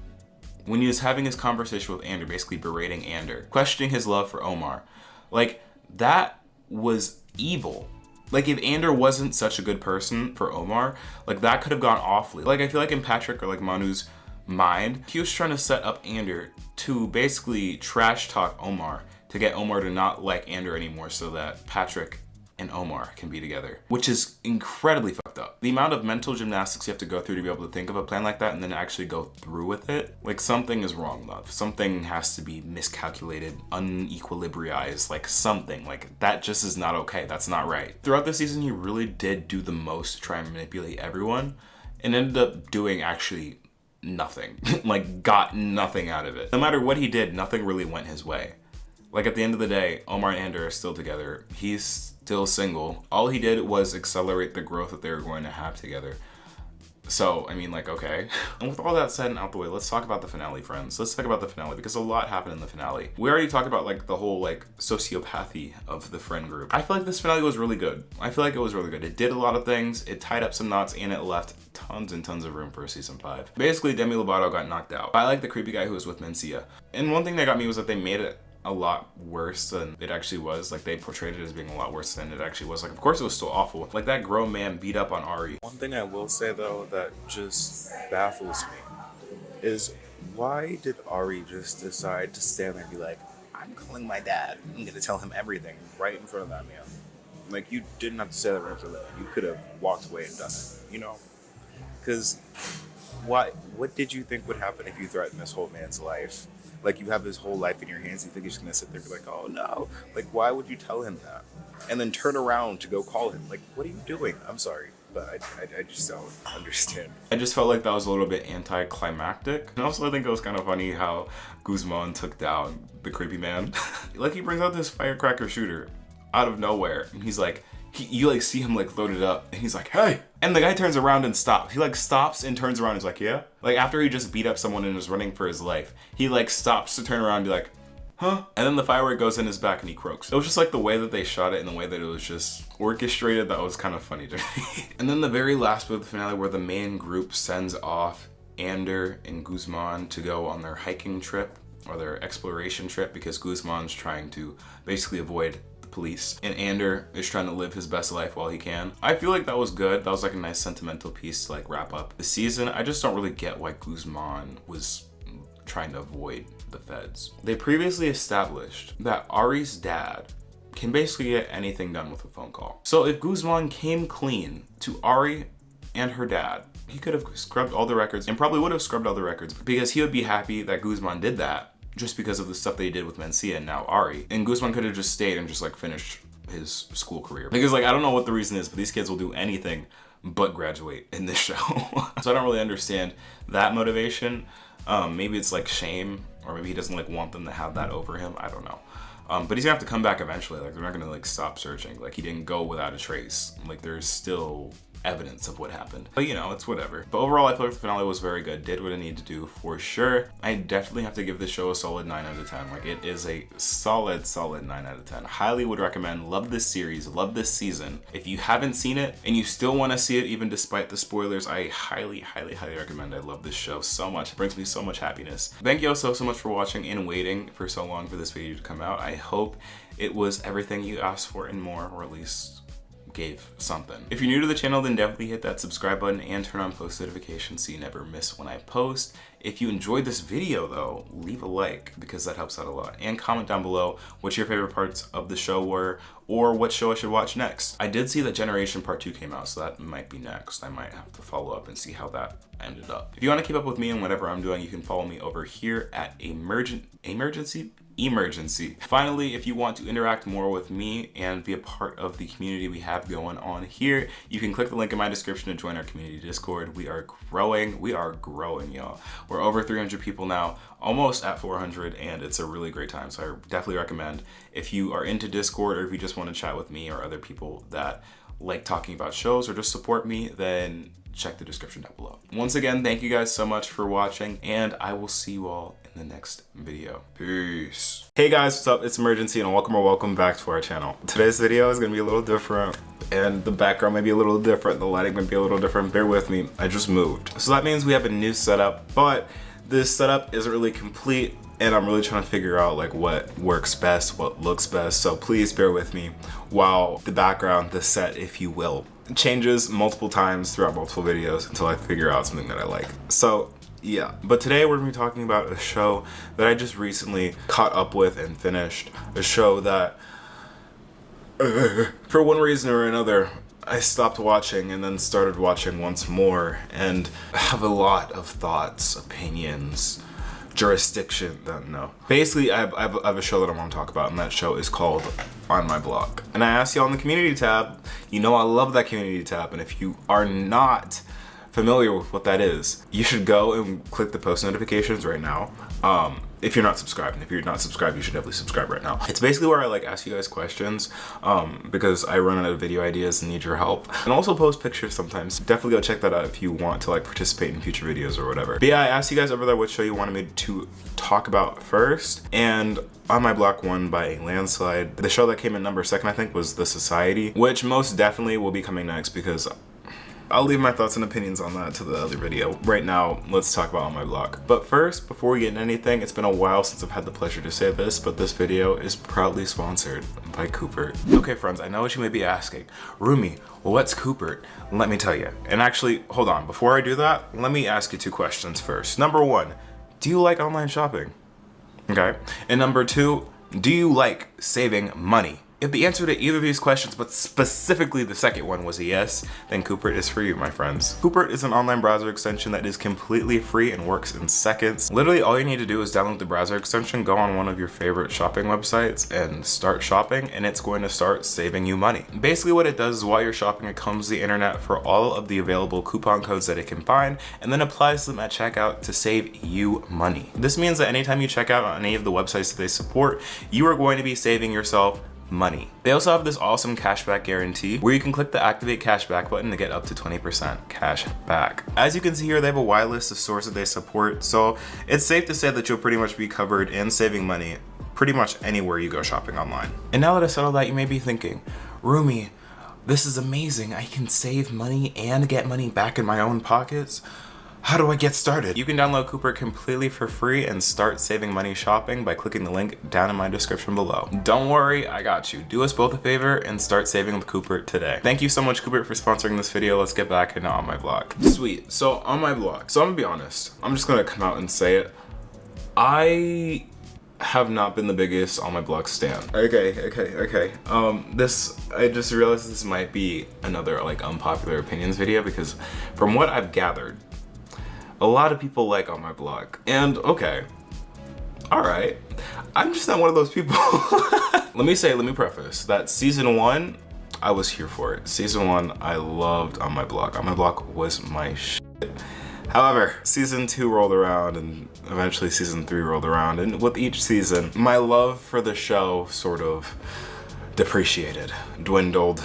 when he was having his conversation with Ander, basically berating Ander, questioning his love for Omar, like that was evil. Like, if Ander wasn't such a good person for Omar, like, that could have gone awfully. Like, I feel like in Patrick or like Manu's mind, he was trying to set up Ander to basically trash talk Omar to get Omar to not like Ander anymore so that Patrick and Omar can be together, which is incredibly fucked up. The amount of mental gymnastics you have to go through to be able to think of a plan like that and then actually go through with it. Like, something is wrong, love. Something has to be miscalculated, unequilibriized, like something. Like, that just is not okay. That's not right. Throughout the season, he really did do the most to try and manipulate everyone and ended up doing actually nothing. Like, got nothing out of it. No matter what he did, nothing really went his way. Like, at the end of the day, Omar and Ander are still together. He's still single. All he did was accelerate the growth that they were going to have together. So, I mean, like, okay. And with all that said and out the way, let's talk about the finale, friends. Let's talk about the finale because a lot happened in the finale. We already talked about, like, the whole, like, sociopathy of the friend group. I feel like this finale was really good. I feel like it was really good. It did a lot of things. It tied up some knots and it left tons and tons of room for season 5. Basically, Demi Lovato got knocked out. I like the creepy guy who was with Mencia. And one thing that got me was that they made it a lot worse than it actually was. Like, they portrayed it as being a lot worse than it actually was. Like, of course it was still awful. Like, that grown man beat up on Ari. One thing I will say though that just baffles me is why did Ari just decide to stand there and be like, I'm calling my dad, I'm gonna tell him everything right in front of that man. Like, you didn't have to say that right in front of that man. You could have walked away and done it, you know? Because what did you think would happen if you threatened this whole man's life? Like, you have his whole life in your hands. You think he's gonna sit there and be like, oh no. Like, why would you tell him that? And then turn around to go call him. Like, what are you doing? I'm sorry, but I just don't understand. I just felt like that was a little bit anticlimactic. And also, I think it was kind of funny how Guzman took down the creepy man. Like, he brings out this firecracker shooter out of nowhere. And he's like, you like see him like load it up and he's like, hey, and the guy turns around and stops. He like stops and turns around and he's like, yeah. Like, after he just beat up someone and is running for his life, he like stops to turn around and be like, huh? And then the firework goes in his back and he croaks. It was just like the way that they shot it and the way that it was just orchestrated that was kind of funny to me. And then the very last bit of the finale where the main group sends off Ander and Guzman to go on their hiking trip or their exploration trip because Guzman's trying to basically avoid police and Ander is trying to live his best life while he can. I feel like that was good. That was like a nice sentimental piece to like wrap up the season. I just don't really get why Guzman was trying to avoid the feds. They previously established that Ari's dad can basically get anything done with a phone call. So if Guzman came clean to Ari and her dad, he could have scrubbed all the records and probably would have scrubbed all the records because he would be happy that Guzman did that just because of the stuff they did with Mencia and now Ari. And Guzman could have just stayed and just like finished his school career. Because like, I don't know what the reason is, but these kids will do anything but graduate in this show. So I don't really understand that motivation. Maybe it's like shame, or maybe he doesn't like want them to have that over him. I don't know. But he's gonna have to come back eventually. Like, they're not gonna like stop searching. Like, he didn't go without a trace. Like, there's still evidence of what happened. But you know, it's whatever. But overall, I feel like the finale was very good. Did what it needed to do for sure. I definitely have to give this show a solid 9 out of 10. Like, it is a solid 9 out of 10. Highly would recommend. Love this series. Love this season. If you haven't seen it and you still want to see it even despite the spoilers, I highly recommend. I love this show so much. It brings me so much happiness. Thank you all so much for watching and waiting for so long for this video to come out. I hope it was everything you asked for and more, or at least gave something. If you're new to the channel, then definitely hit that subscribe button and turn on post notifications so you never miss when I post. If you enjoyed this video though, leave a like because that helps out a lot, and comment down below what your favorite parts of the show were or what show I should watch next. I did see that Generation Part 2 came out, so that might be next. I might have to follow up and see how that ended up. If you want to keep up with me and whatever I'm doing, you can follow me over here at imergency. Finally, if you want to interact more with me and be a part of the community we have going on here, you can click the link in my description to join our community Discord. We are growing, y'all. We're over 300 people now, almost at 400, and it's a really great time. So I definitely recommend, if you are into Discord or if you just want to chat with me or other people that like talking about shows or just support me, then check the description down below. Once again, thank you guys so much for watching, and I will see you all in the next video. Peace. Hey guys, what's up? It's Emergency, and welcome back to our channel. Today's video is gonna be a little different, and the background may be a little different, the lighting may be a little different. Bear with me, I just moved. So that means we have a new setup, but this setup isn't really complete, and I'm really trying to figure out like what works best, what looks best. So please bear with me while the background, the set, if you will, changes multiple times throughout multiple videos until I figure out something that I like. So yeah, but today we're gonna be talking about a show that I just recently caught up with and finished. A show that for one reason or another I stopped watching and then started watching once more, and have a lot of thoughts, opinions, jurisdiction. No, basically I have a show that I want to talk about, and that show is called On My Block. And I asked you on the community tab, you know I love that community tab, and if you are not familiar with what that is, you should go and click the post notifications right now. If you're not subscribed, and if you're not subscribed, you should definitely subscribe right now. It's basically where I like ask you guys questions, because I run out of video ideas and need your help, and also post pictures sometimes. Definitely go check that out if you want to like participate in future videos or whatever. But yeah, I asked you guys over there what show you wanted me to talk about first, and On My Block won by a landslide. The show that came in number 2nd, I think, was The Society, which most definitely will be coming next, because I'll leave my thoughts and opinions on that to the other video. Right now, let's talk about On My Block. But first, before we get into anything, it's been a while since I've had the pleasure to say this, but this video is proudly sponsored by Coopert. Okay friends, I know what you may be asking. Rumi, what's Coopert? Let me tell you. And actually, hold on, before I do that, let me ask you 2 questions first. Number 1, do you like online shopping? Okay. And number 2, do you like saving money? If the answer to either of these questions, but specifically the second one, was a yes, then Coopert is for you, my friends. Coopert is an online browser extension that is completely free and works in seconds. Literally all you need to do is download the browser extension, go on one of your favorite shopping websites, and start shopping, and it's going to start saving you money. Basically what it does is while you're shopping, it combs the internet for all of the available coupon codes that it can find, and then applies them at checkout to save you money. This means that anytime you check out on any of the websites that they support, you are going to be saving yourself money. They also have this awesome cashback guarantee where you can click the activate cashback button to get up to 20% cash back. As you can see here, they have a wide list of stores that they support, so it's safe to say that you'll pretty much be covered in saving money pretty much anywhere you go shopping online. And now that I said all that, you may be thinking, Rumi, this is amazing. I can save money and get money back in my own pockets. How do I get started? You can download Coopert completely for free and start saving money shopping by clicking the link down in my description below. Don't worry, I got you. Do us both a favor and start saving with Coopert today. Thank you so much, Coopert, for sponsoring this video. Let's get back into On My Block. Sweet. So On My Block. So I'm gonna be honest. I'm just gonna come out and say it. I have not been the biggest On My Block stan. Okay. I just realized this might be another like unpopular opinions video, because from what I've gathered, a lot of people like On My Block, and okay, all right, I'm just not one of those people. Let me preface that season 1, I was here for it. Season 1, I loved On My Block. On My Block was my shit. However, season 2 rolled around, and eventually season 3 rolled around, and with each season, my love for the show sort of depreciated, dwindled,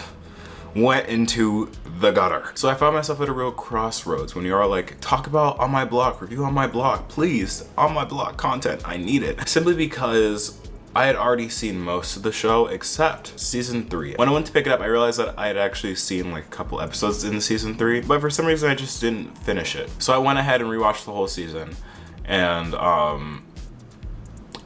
went into the gutter. So I found myself at a real crossroads when you're all like, talk about On My Block, review On My Block, please, On My Block content, I need it. Simply because I had already seen most of the show except season 3. When I went to pick it up, I realized that I had actually seen like a couple episodes in season 3, but for some reason I just didn't finish it. So I went ahead and rewatched the whole season, and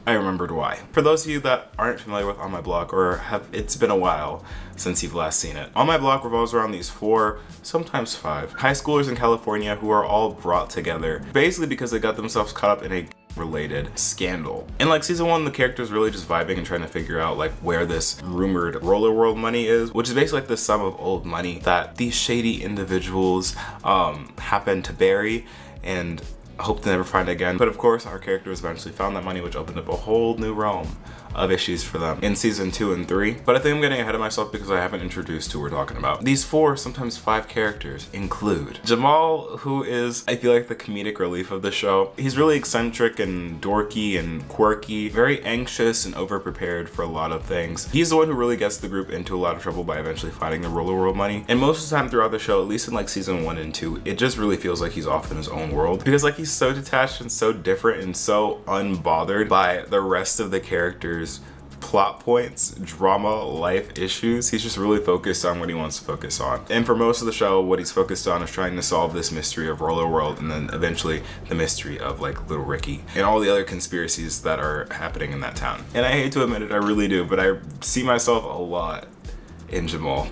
I remembered why. For those of you that aren't familiar with On My Block, or it's been a while since you've last seen it, On My Block revolves around these 4, sometimes 5, high schoolers in California who are all brought together basically because they got themselves caught up in a related scandal. In like season 1, the characters really just vibing and trying to figure out like where this rumored roller world money is, which is basically like the sum of old money that these shady individuals happen to bury and hope to never find again. But of course, our characters eventually found that money, which opened up a whole new realm of issues for them in season 2 and 3. But I think I'm getting ahead of myself because I haven't introduced who we're talking about. These 4, sometimes 5 characters include Jamal, who is, I feel like, the comedic relief of the show. He's really eccentric and dorky and quirky, very anxious and over-prepared for a lot of things. He's the one who really gets the group into a lot of trouble by eventually finding the roller world money. And most of the time throughout the show, at least in like season 1 and 2, it just really feels like he's off in his own world, because like he's so detached and so different and so unbothered by the rest of the characters plot points, drama, life issues. He's just really focused on what he wants to focus on. And for most of the show, what he's focused on is trying to solve this mystery of Roller World, and then eventually the mystery of like Little Ricky and all the other conspiracies that are happening in that town. And I hate to admit it, I really do, but I see myself a lot in Jamal.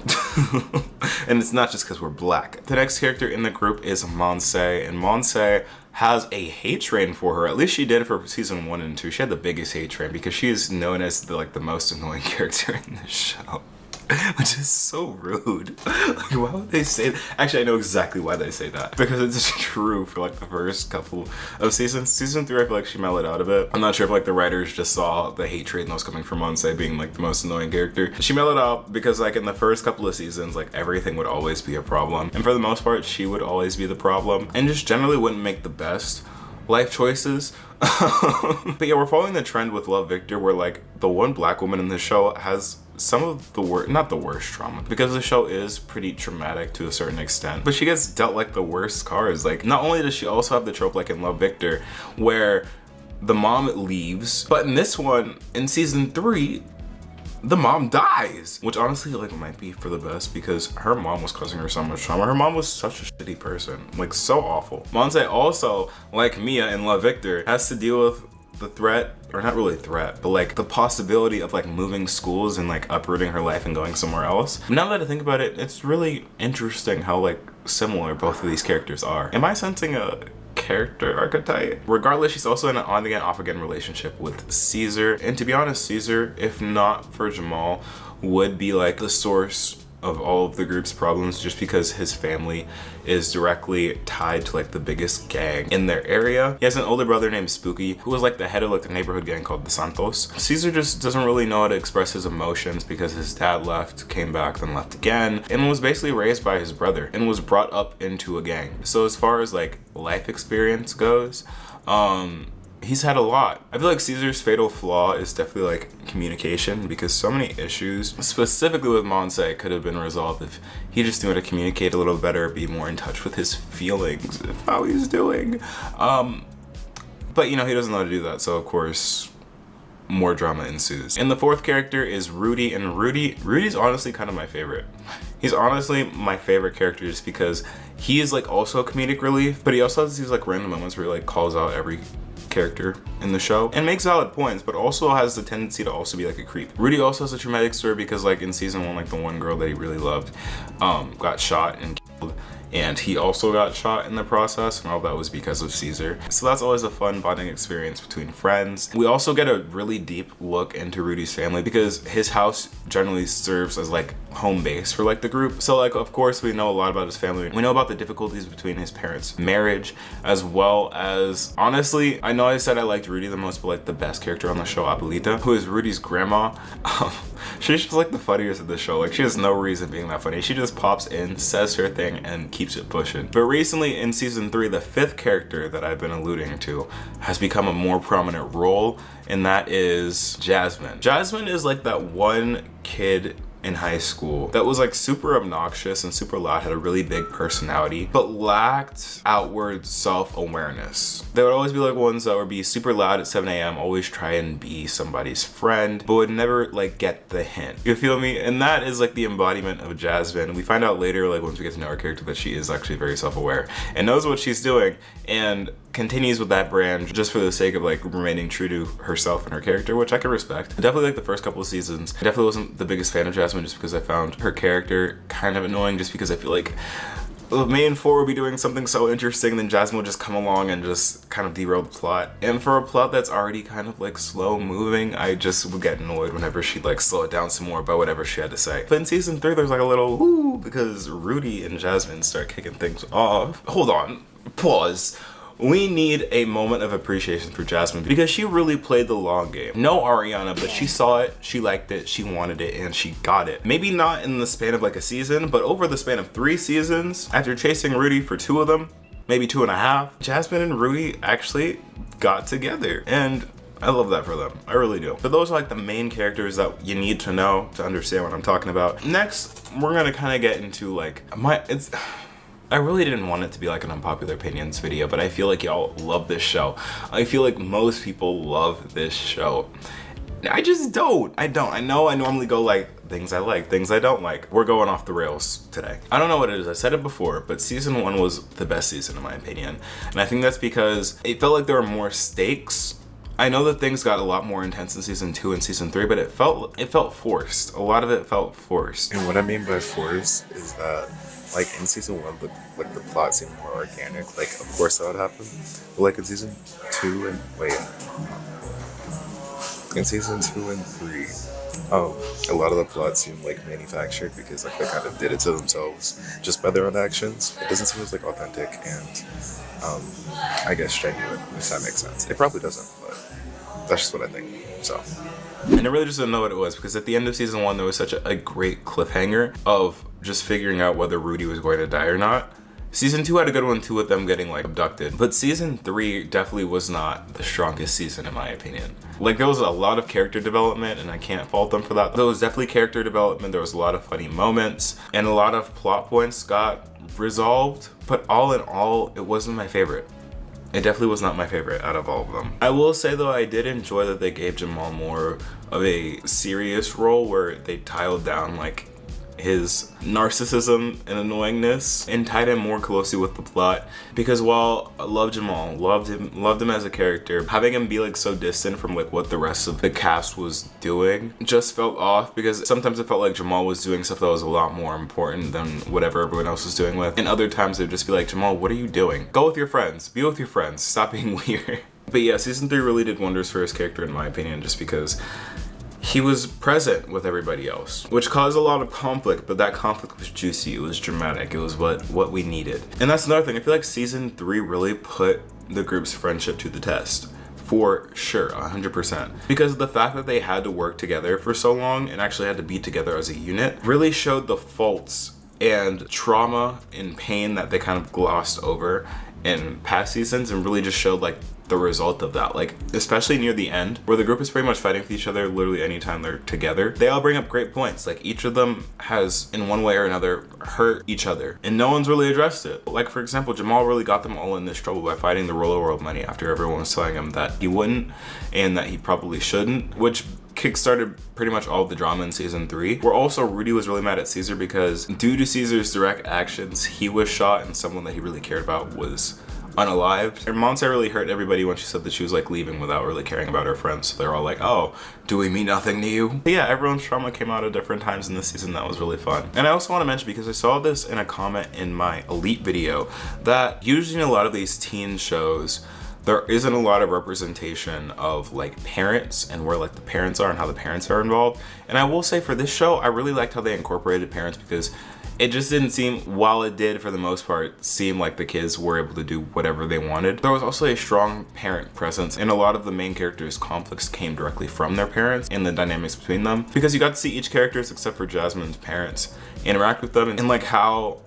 And it's not just because we're black. The next character in the group is Monse, and Monse has a hate train for her. At least she did for season 1 and 2. She had the biggest hate train because she is known as the most annoying character in the show. Which is so rude. Like, why would they say that? Actually, I know exactly why they say that. Because it's true for like the first couple of seasons. Season 3, I feel like she mellowed out a bit. I'm not sure if like the writers just saw the hate train that was coming from Monse being like the most annoying character. She mellowed out because like in the first couple of seasons, like everything would always be a problem. And for the most part, she would always be the problem. And just generally wouldn't make the best life choices. But yeah, we're following the trend with Love Victor where like the one black woman in the show has some of the worst, not the worst trauma, because the show is pretty traumatic to a certain extent, but she gets dealt like the worst cards. Like, not only does she also have the trope like in Love Victor where the mom leaves, but in this one, in season 3, the mom dies, which honestly like might be for the best because her mom was causing her so much trauma. Her mom was such a shitty person, like so awful. Monse also, like Mia in Love Victor, has to deal with the threat, or not really threat, but like the possibility of like moving schools and like uprooting her life and going somewhere else. Now that I think about it, it's really interesting how like similar both of these characters are. Am I sensing a character archetype? Regardless, she's also in an on-again, off-again relationship with Caesar. And to be honest, Caesar, if not for Jamal, would be like the source of all of the group's problems, just because his family is directly tied to like the biggest gang in their area. He has an older brother named Spooky who was like the head of like the neighborhood gang called the Santos. Caesar just doesn't really know how to express his emotions because his dad left, came back, then left again, and was basically raised by his brother and was brought up into a gang. So as far as like life experience goes, he's had a lot. I feel like Caesar's fatal flaw is definitely like communication, because so many issues, specifically with Monse, could have been resolved if he just knew how to communicate a little better, be more in touch with his feelings, of how he's doing. But you know, he doesn't know how to do that, so of course more drama ensues. And the fourth character is Rudy, and Rudy's honestly kind of my favorite. He's honestly my favorite character just because he is like also a comedic relief, but he also has these like random moments where he like calls out every character in the show and makes valid points, but also has the tendency to also be like a creep. Rudy also has a traumatic story because like in season 1, like the one girl that he really loved got shot and killed, and he also got shot in the process, and all that was because of Caesar. So that's always a fun bonding experience between friends. We also get a really deep look into Rudy's family because his house generally serves as like home base for like the group. So like of course we know a lot about his family. We know about the difficulties between his parents' marriage, as well as, honestly, I know I said I liked Rudy the most, but like the best character on the show, Abuelita, who is Rudy's grandma. She's just like the funniest of the show. Like she has no reason being that funny. She just pops in, says her thing, and keeps it pushing. But recently in season 3, the 5th character that I've been alluding to has become a more prominent role, and that is Jasmine. Jasmine is like that one kid in high school that was like super obnoxious and super loud, had a really big personality, but lacked outward self-awareness. They would always be like ones that would be super loud at 7 a.m, always try and be somebody's friend, but would never like get the hint. You feel me? And that is like the embodiment of Jasmine. We find out later, like once we get to know our character, that she is actually very self-aware and knows what she's doing, and continues with that brand just for the sake of like remaining true to herself and her character, which I can respect. Definitely like the first couple of seasons, I definitely wasn't the biggest fan of Jasmine just because I found her character kind of annoying, just because I feel like the main 4 would be doing something so interesting, then Jasmine would just come along and just kind of derail the plot. And for a plot that's already kind of like slow moving, I just would get annoyed whenever she'd like slow it down some more by whatever she had to say. But in season 3, there's like a little woo, because Rudy and Jasmine start kicking things off. Hold on, pause. We need a moment of appreciation for Jasmine because she really played the long game. No Ariana, but she saw it, she liked it, she wanted it, and she got it. Maybe not in the span of like a season, but over the span of 3 seasons, after chasing Rudy for 2 of them, maybe 2.5, Jasmine and Rudy actually got together. And I love that for them. I really do. But those are like the main characters that you need to know to understand what I'm talking about. Next, we're gonna kind of get into like I really didn't want it to be like an unpopular opinions video, but I feel like y'all love this show. I feel like most people love this show. I just don't. I know I normally go like things I like, things I don't like. We're going off the rails today. I don't know what it is. I said it before, but season 1 was the best season in my opinion. And I think that's because it felt like there were more stakes. I know that things got a lot more intense in season 2 and season 3, but it felt forced. A lot of it felt forced. And what I mean by forced is that, like, in season 1, the plot seemed more organic. Like, of course that would happen. But like in season 2 and in season 2 and 3, a lot of the plot seemed like manufactured because like they kind of did it to themselves just by their own actions. It doesn't seem as like authentic and I guess genuine, if that makes sense. It probably doesn't, but that's just what I think. So. And I really just didn't know what it was because at the end of season 1 there was such a great cliffhanger of just figuring out whether Rudy was going to die or not. Season 2 had a good one too with them getting like abducted, but season 3 definitely was not the strongest season in my opinion. Like there was a lot of character development and I can't fault them for that. There was definitely character development, there was a lot of funny moments and a lot of plot points got resolved, but all in all it wasn't my favorite. It definitely was not my favorite out of all of them. I will say though, I did enjoy that they gave Jamal more of a serious role where they tiled down like his narcissism and annoyingness and tied him more closely with the plot, because while I love Jamal, loved him as a character, having him be like so distant from like what the rest of the cast was doing just felt off, because sometimes it felt like Jamal was doing stuff that was a lot more important than whatever everyone else was doing with, and other times it would just be like, Jamal, what are you doing? Go with your friends, be with your friends, stop being weird. But yeah, season 3 really did wonders for his character in my opinion, just because he was present with everybody else, which caused a lot of conflict, but that conflict was juicy, it was dramatic, it was what we needed. And that's another thing, I feel like season 3 really put the group's friendship to the test. For sure, 100%. Because the fact that they had to work together for so long and actually had to be together as a unit really showed the faults and trauma and pain that they kind of glossed over in past seasons, and really just showed like the result of that, like especially near the end where the group is pretty much fighting with each other literally anytime they're together. They all bring up great points, like each of them has in one way or another hurt each other and no one's really addressed it. Like for example, Jamal really got them all in this trouble by fighting the roller world money after everyone was telling him that he wouldn't and that he probably shouldn't, which kickstarted pretty much all of the drama in season 3. Where also Rudy was really mad at Caesar because due to Caesar's direct actions, he was shot and someone that he really cared about was unalived. And Monse really hurt everybody when she said that she was like leaving without really caring about her friends. So they're all like, oh, do we mean nothing to you? But yeah, everyone's trauma came out at different times in this season. That was really fun. And I also want to mention, because I saw this in a comment in my Elite video, that usually in a lot of these teen shows, there isn't a lot of representation of like parents and where like the parents are and how the parents are involved. And I will say for this show, I really liked how they incorporated parents, because it just didn't seem, while it did for the most part seem like the kids were able to do whatever they wanted, there was also a strong parent presence, and a lot of the main characters' conflicts came directly from their parents and the dynamics between them, because you got to see each character's, except for Jasmine's parents, interact with them and like how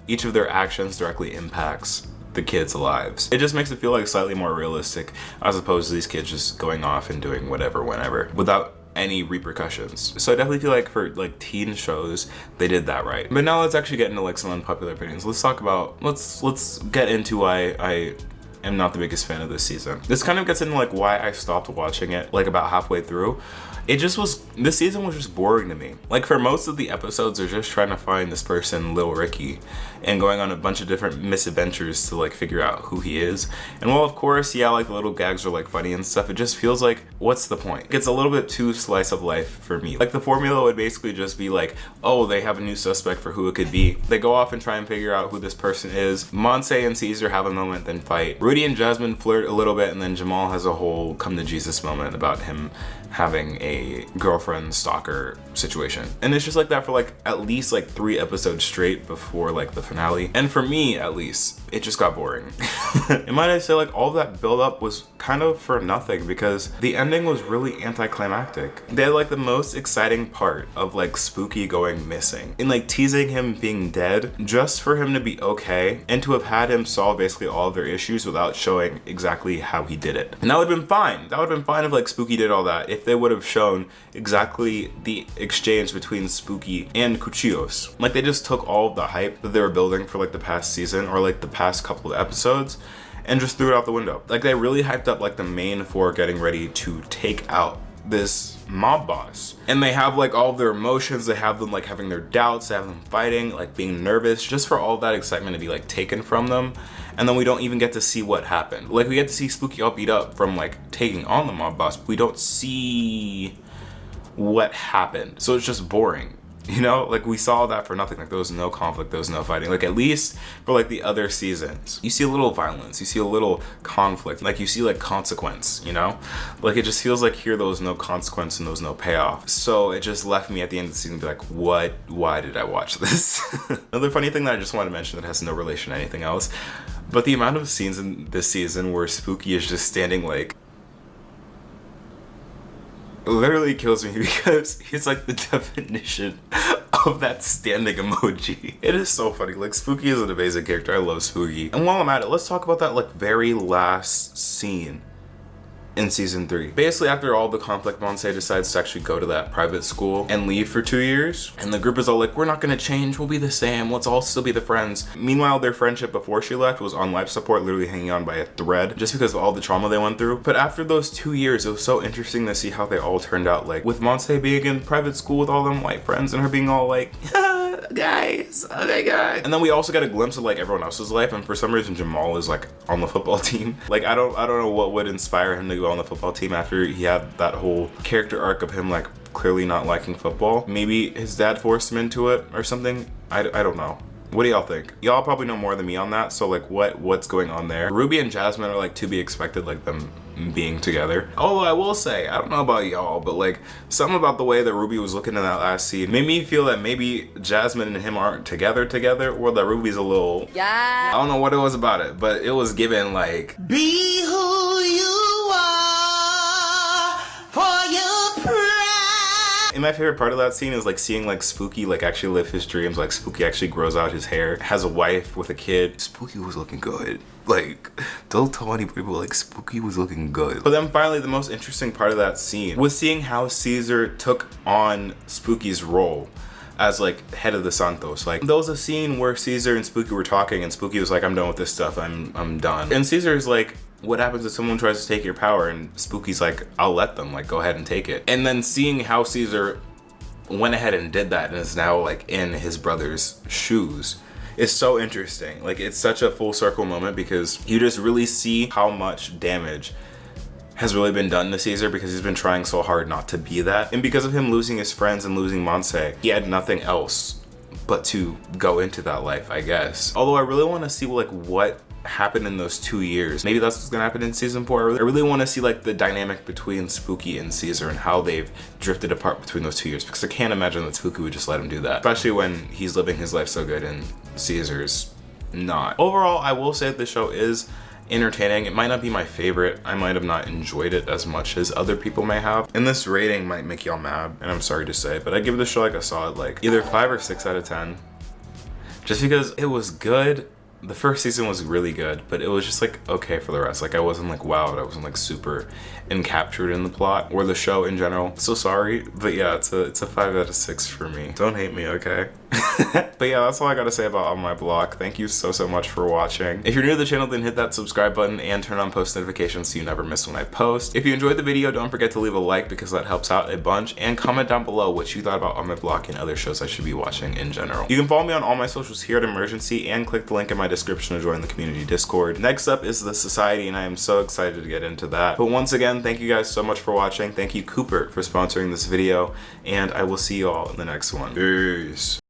each of their actions directly impacts the kids' lives. It just makes it feel like slightly more realistic, as opposed to these kids just going off and doing whatever whenever without any repercussions. So I definitely feel like for like teen shows, they did that right. But now let's actually get into like some unpopular opinions. Let's talk about, let's get into why I am not the biggest fan of this season. This kind of gets into like why I stopped watching it like about halfway through. It just was, this season was just boring to me. Like for most of the episodes, they're just trying to find this person, Lil Ricky, and going on a bunch of different misadventures to like figure out who he is. And while of course, yeah, like the little gags are like funny and stuff, it just feels like, what's the point? It gets a little bit too slice of life for me. Like the formula would basically just be like, oh, they have a new suspect for who it could be. They go off and try and figure out who this person is. Monse and Caesar have a moment, then fight. Rudy and Jasmine flirt a little bit, and then Jamal has a whole come to Jesus moment about him having a girlfriend stalker situation. And it's just like that for like at least like 3 episodes straight before like the finale. And for me at least, it just got boring. And might I say, like all that build up was kind of for nothing, because the ending was really anticlimactic. They had like the most exciting part of like Spooky going missing and like teasing him being dead just for him to be okay, and to have had him solve basically all of their issues without showing exactly how he did it. And that would have been fine. That would have been fine if like Spooky did all that, if they would have shown exactly the exchange between Spooky and Cuchillos. Like they just took all of the hype that they were building for like the past season or like the past couple of episodes and just threw it out the window. Like they really hyped up like the main 4 getting ready to take out this mob boss, and they have like all of their emotions, they have them like having their doubts, they have them fighting, like being nervous, just for all that excitement to be like taken from them. And then we don't even get to see what happened. Like, we get to see Spooky all beat up from like taking on the mob boss, but we don't see what happened, so it's just boring. You know, like, we saw that for nothing. Like, there was no conflict, there was no fighting. Like, at least for like the other seasons, you see a little violence, you see a little conflict, like you see like consequence, you know? Like, it just feels like here there was no consequence and there was no payoff. So it just left me at the end of the season to be like, what? Why did I watch this? Another funny thing that I just want to mention that has no relation to anything else, but the amount of scenes in this season where Spooky is just standing like, literally kills me, because he's like the definition of that standing emoji. It is so funny. Like, Spooky is an amazing character. I love Spooky. And while I'm at it, let's talk about that like very last scene in season 3. Basically, after all the conflict, Monse decides to actually go to that private school and leave for 2 years. And the group is all like, we're not gonna change, we'll be the same, let's all still be the friends. Meanwhile, their friendship before she left was on life support, literally hanging on by a thread, just because of all the trauma they went through. But after those 2 years, it was so interesting to see how they all turned out. Like, with Monse being in private school with all them white friends and her being all like, guys, oh my god. And then we also got a glimpse of like everyone else's life, and for some reason Jamal is like on the football team. Like, I don't know what would inspire him to go on the football team after he had that whole character arc of him like clearly not liking football. Maybe his dad forced him into it or something. I don't know. What do y'all think? Y'all probably know more than me on that, so like what's going on there? Ruby and Jasmine are like to be expected, like them being together. Although I will say, I don't know about y'all, but like something about the way that Ruby was looking in that last scene made me feel that maybe Jasmine and him aren't together, or that Ruby's a little, I don't know what it was about it, but it was given like, be who you are for your pride. And my favorite part of that scene is like seeing like Spooky like actually live his dreams. Like, Spooky actually grows out his hair, has a wife with a kid. Spooky was looking good. Like, don't tell anybody, but like Spooky was looking good. But then finally, the most interesting part of that scene was seeing how Caesar took on Spooky's role as like head of the Santos. Like, there was a scene where Caesar and Spooky were talking, and Spooky was like, I'm done with this stuff, I'm done. And Caesar's like, what happens if someone tries to take your power? And Spooky's like, I'll let them, like, go ahead and take it. And then seeing how Caesar went ahead and did that and is now like in his brother's shoes is so interesting. Like, it's such a full circle moment, because you just really see how much damage has really been done to Caesar, because he's been trying so hard not to be that. And because of him losing his friends and losing Monse, he had nothing else but to go into that life, I guess. Although I really want to see like what happened in those 2 years. Maybe that's what's gonna happen in season 4. I really want to see like the dynamic between Spooky and Caesar and how they've drifted apart between those 2 years, because I can't imagine that Spooky would just let him do that, especially when he's living his life so good and Caesar's not. Overall, I will say that the show is entertaining. It might not be my favorite. I might have not enjoyed it as much as other people may have, and this rating might make y'all mad, and I'm sorry to say, but I give the show like a solid like either 5 or 6 out of 10, just because it was good. The first season was really good, but it was just like okay for the rest. Like, I wasn't like wowed, I wasn't like super encaptured in the plot or the show in general. So sorry, but yeah, it's a 5 out of 6 for me. Don't hate me, okay? But yeah, that's all I gotta say about On My Block. Thank you so much for watching. If you're new to the channel, then hit that subscribe button and turn on post notifications so you never miss when I post. If you enjoyed the video, don't forget to leave a like, because that helps out a bunch, and comment down below what you thought about On My Block and other shows I should be watching in general. You can follow me on all my socials here at imergency, and click the link in my description to join the community Discord. Next up is the Society, and I am so excited to get into that. But once again, thank you guys so much for watching. Thank you, Cooper, for sponsoring this video, and I will see you all in the next one. Peace.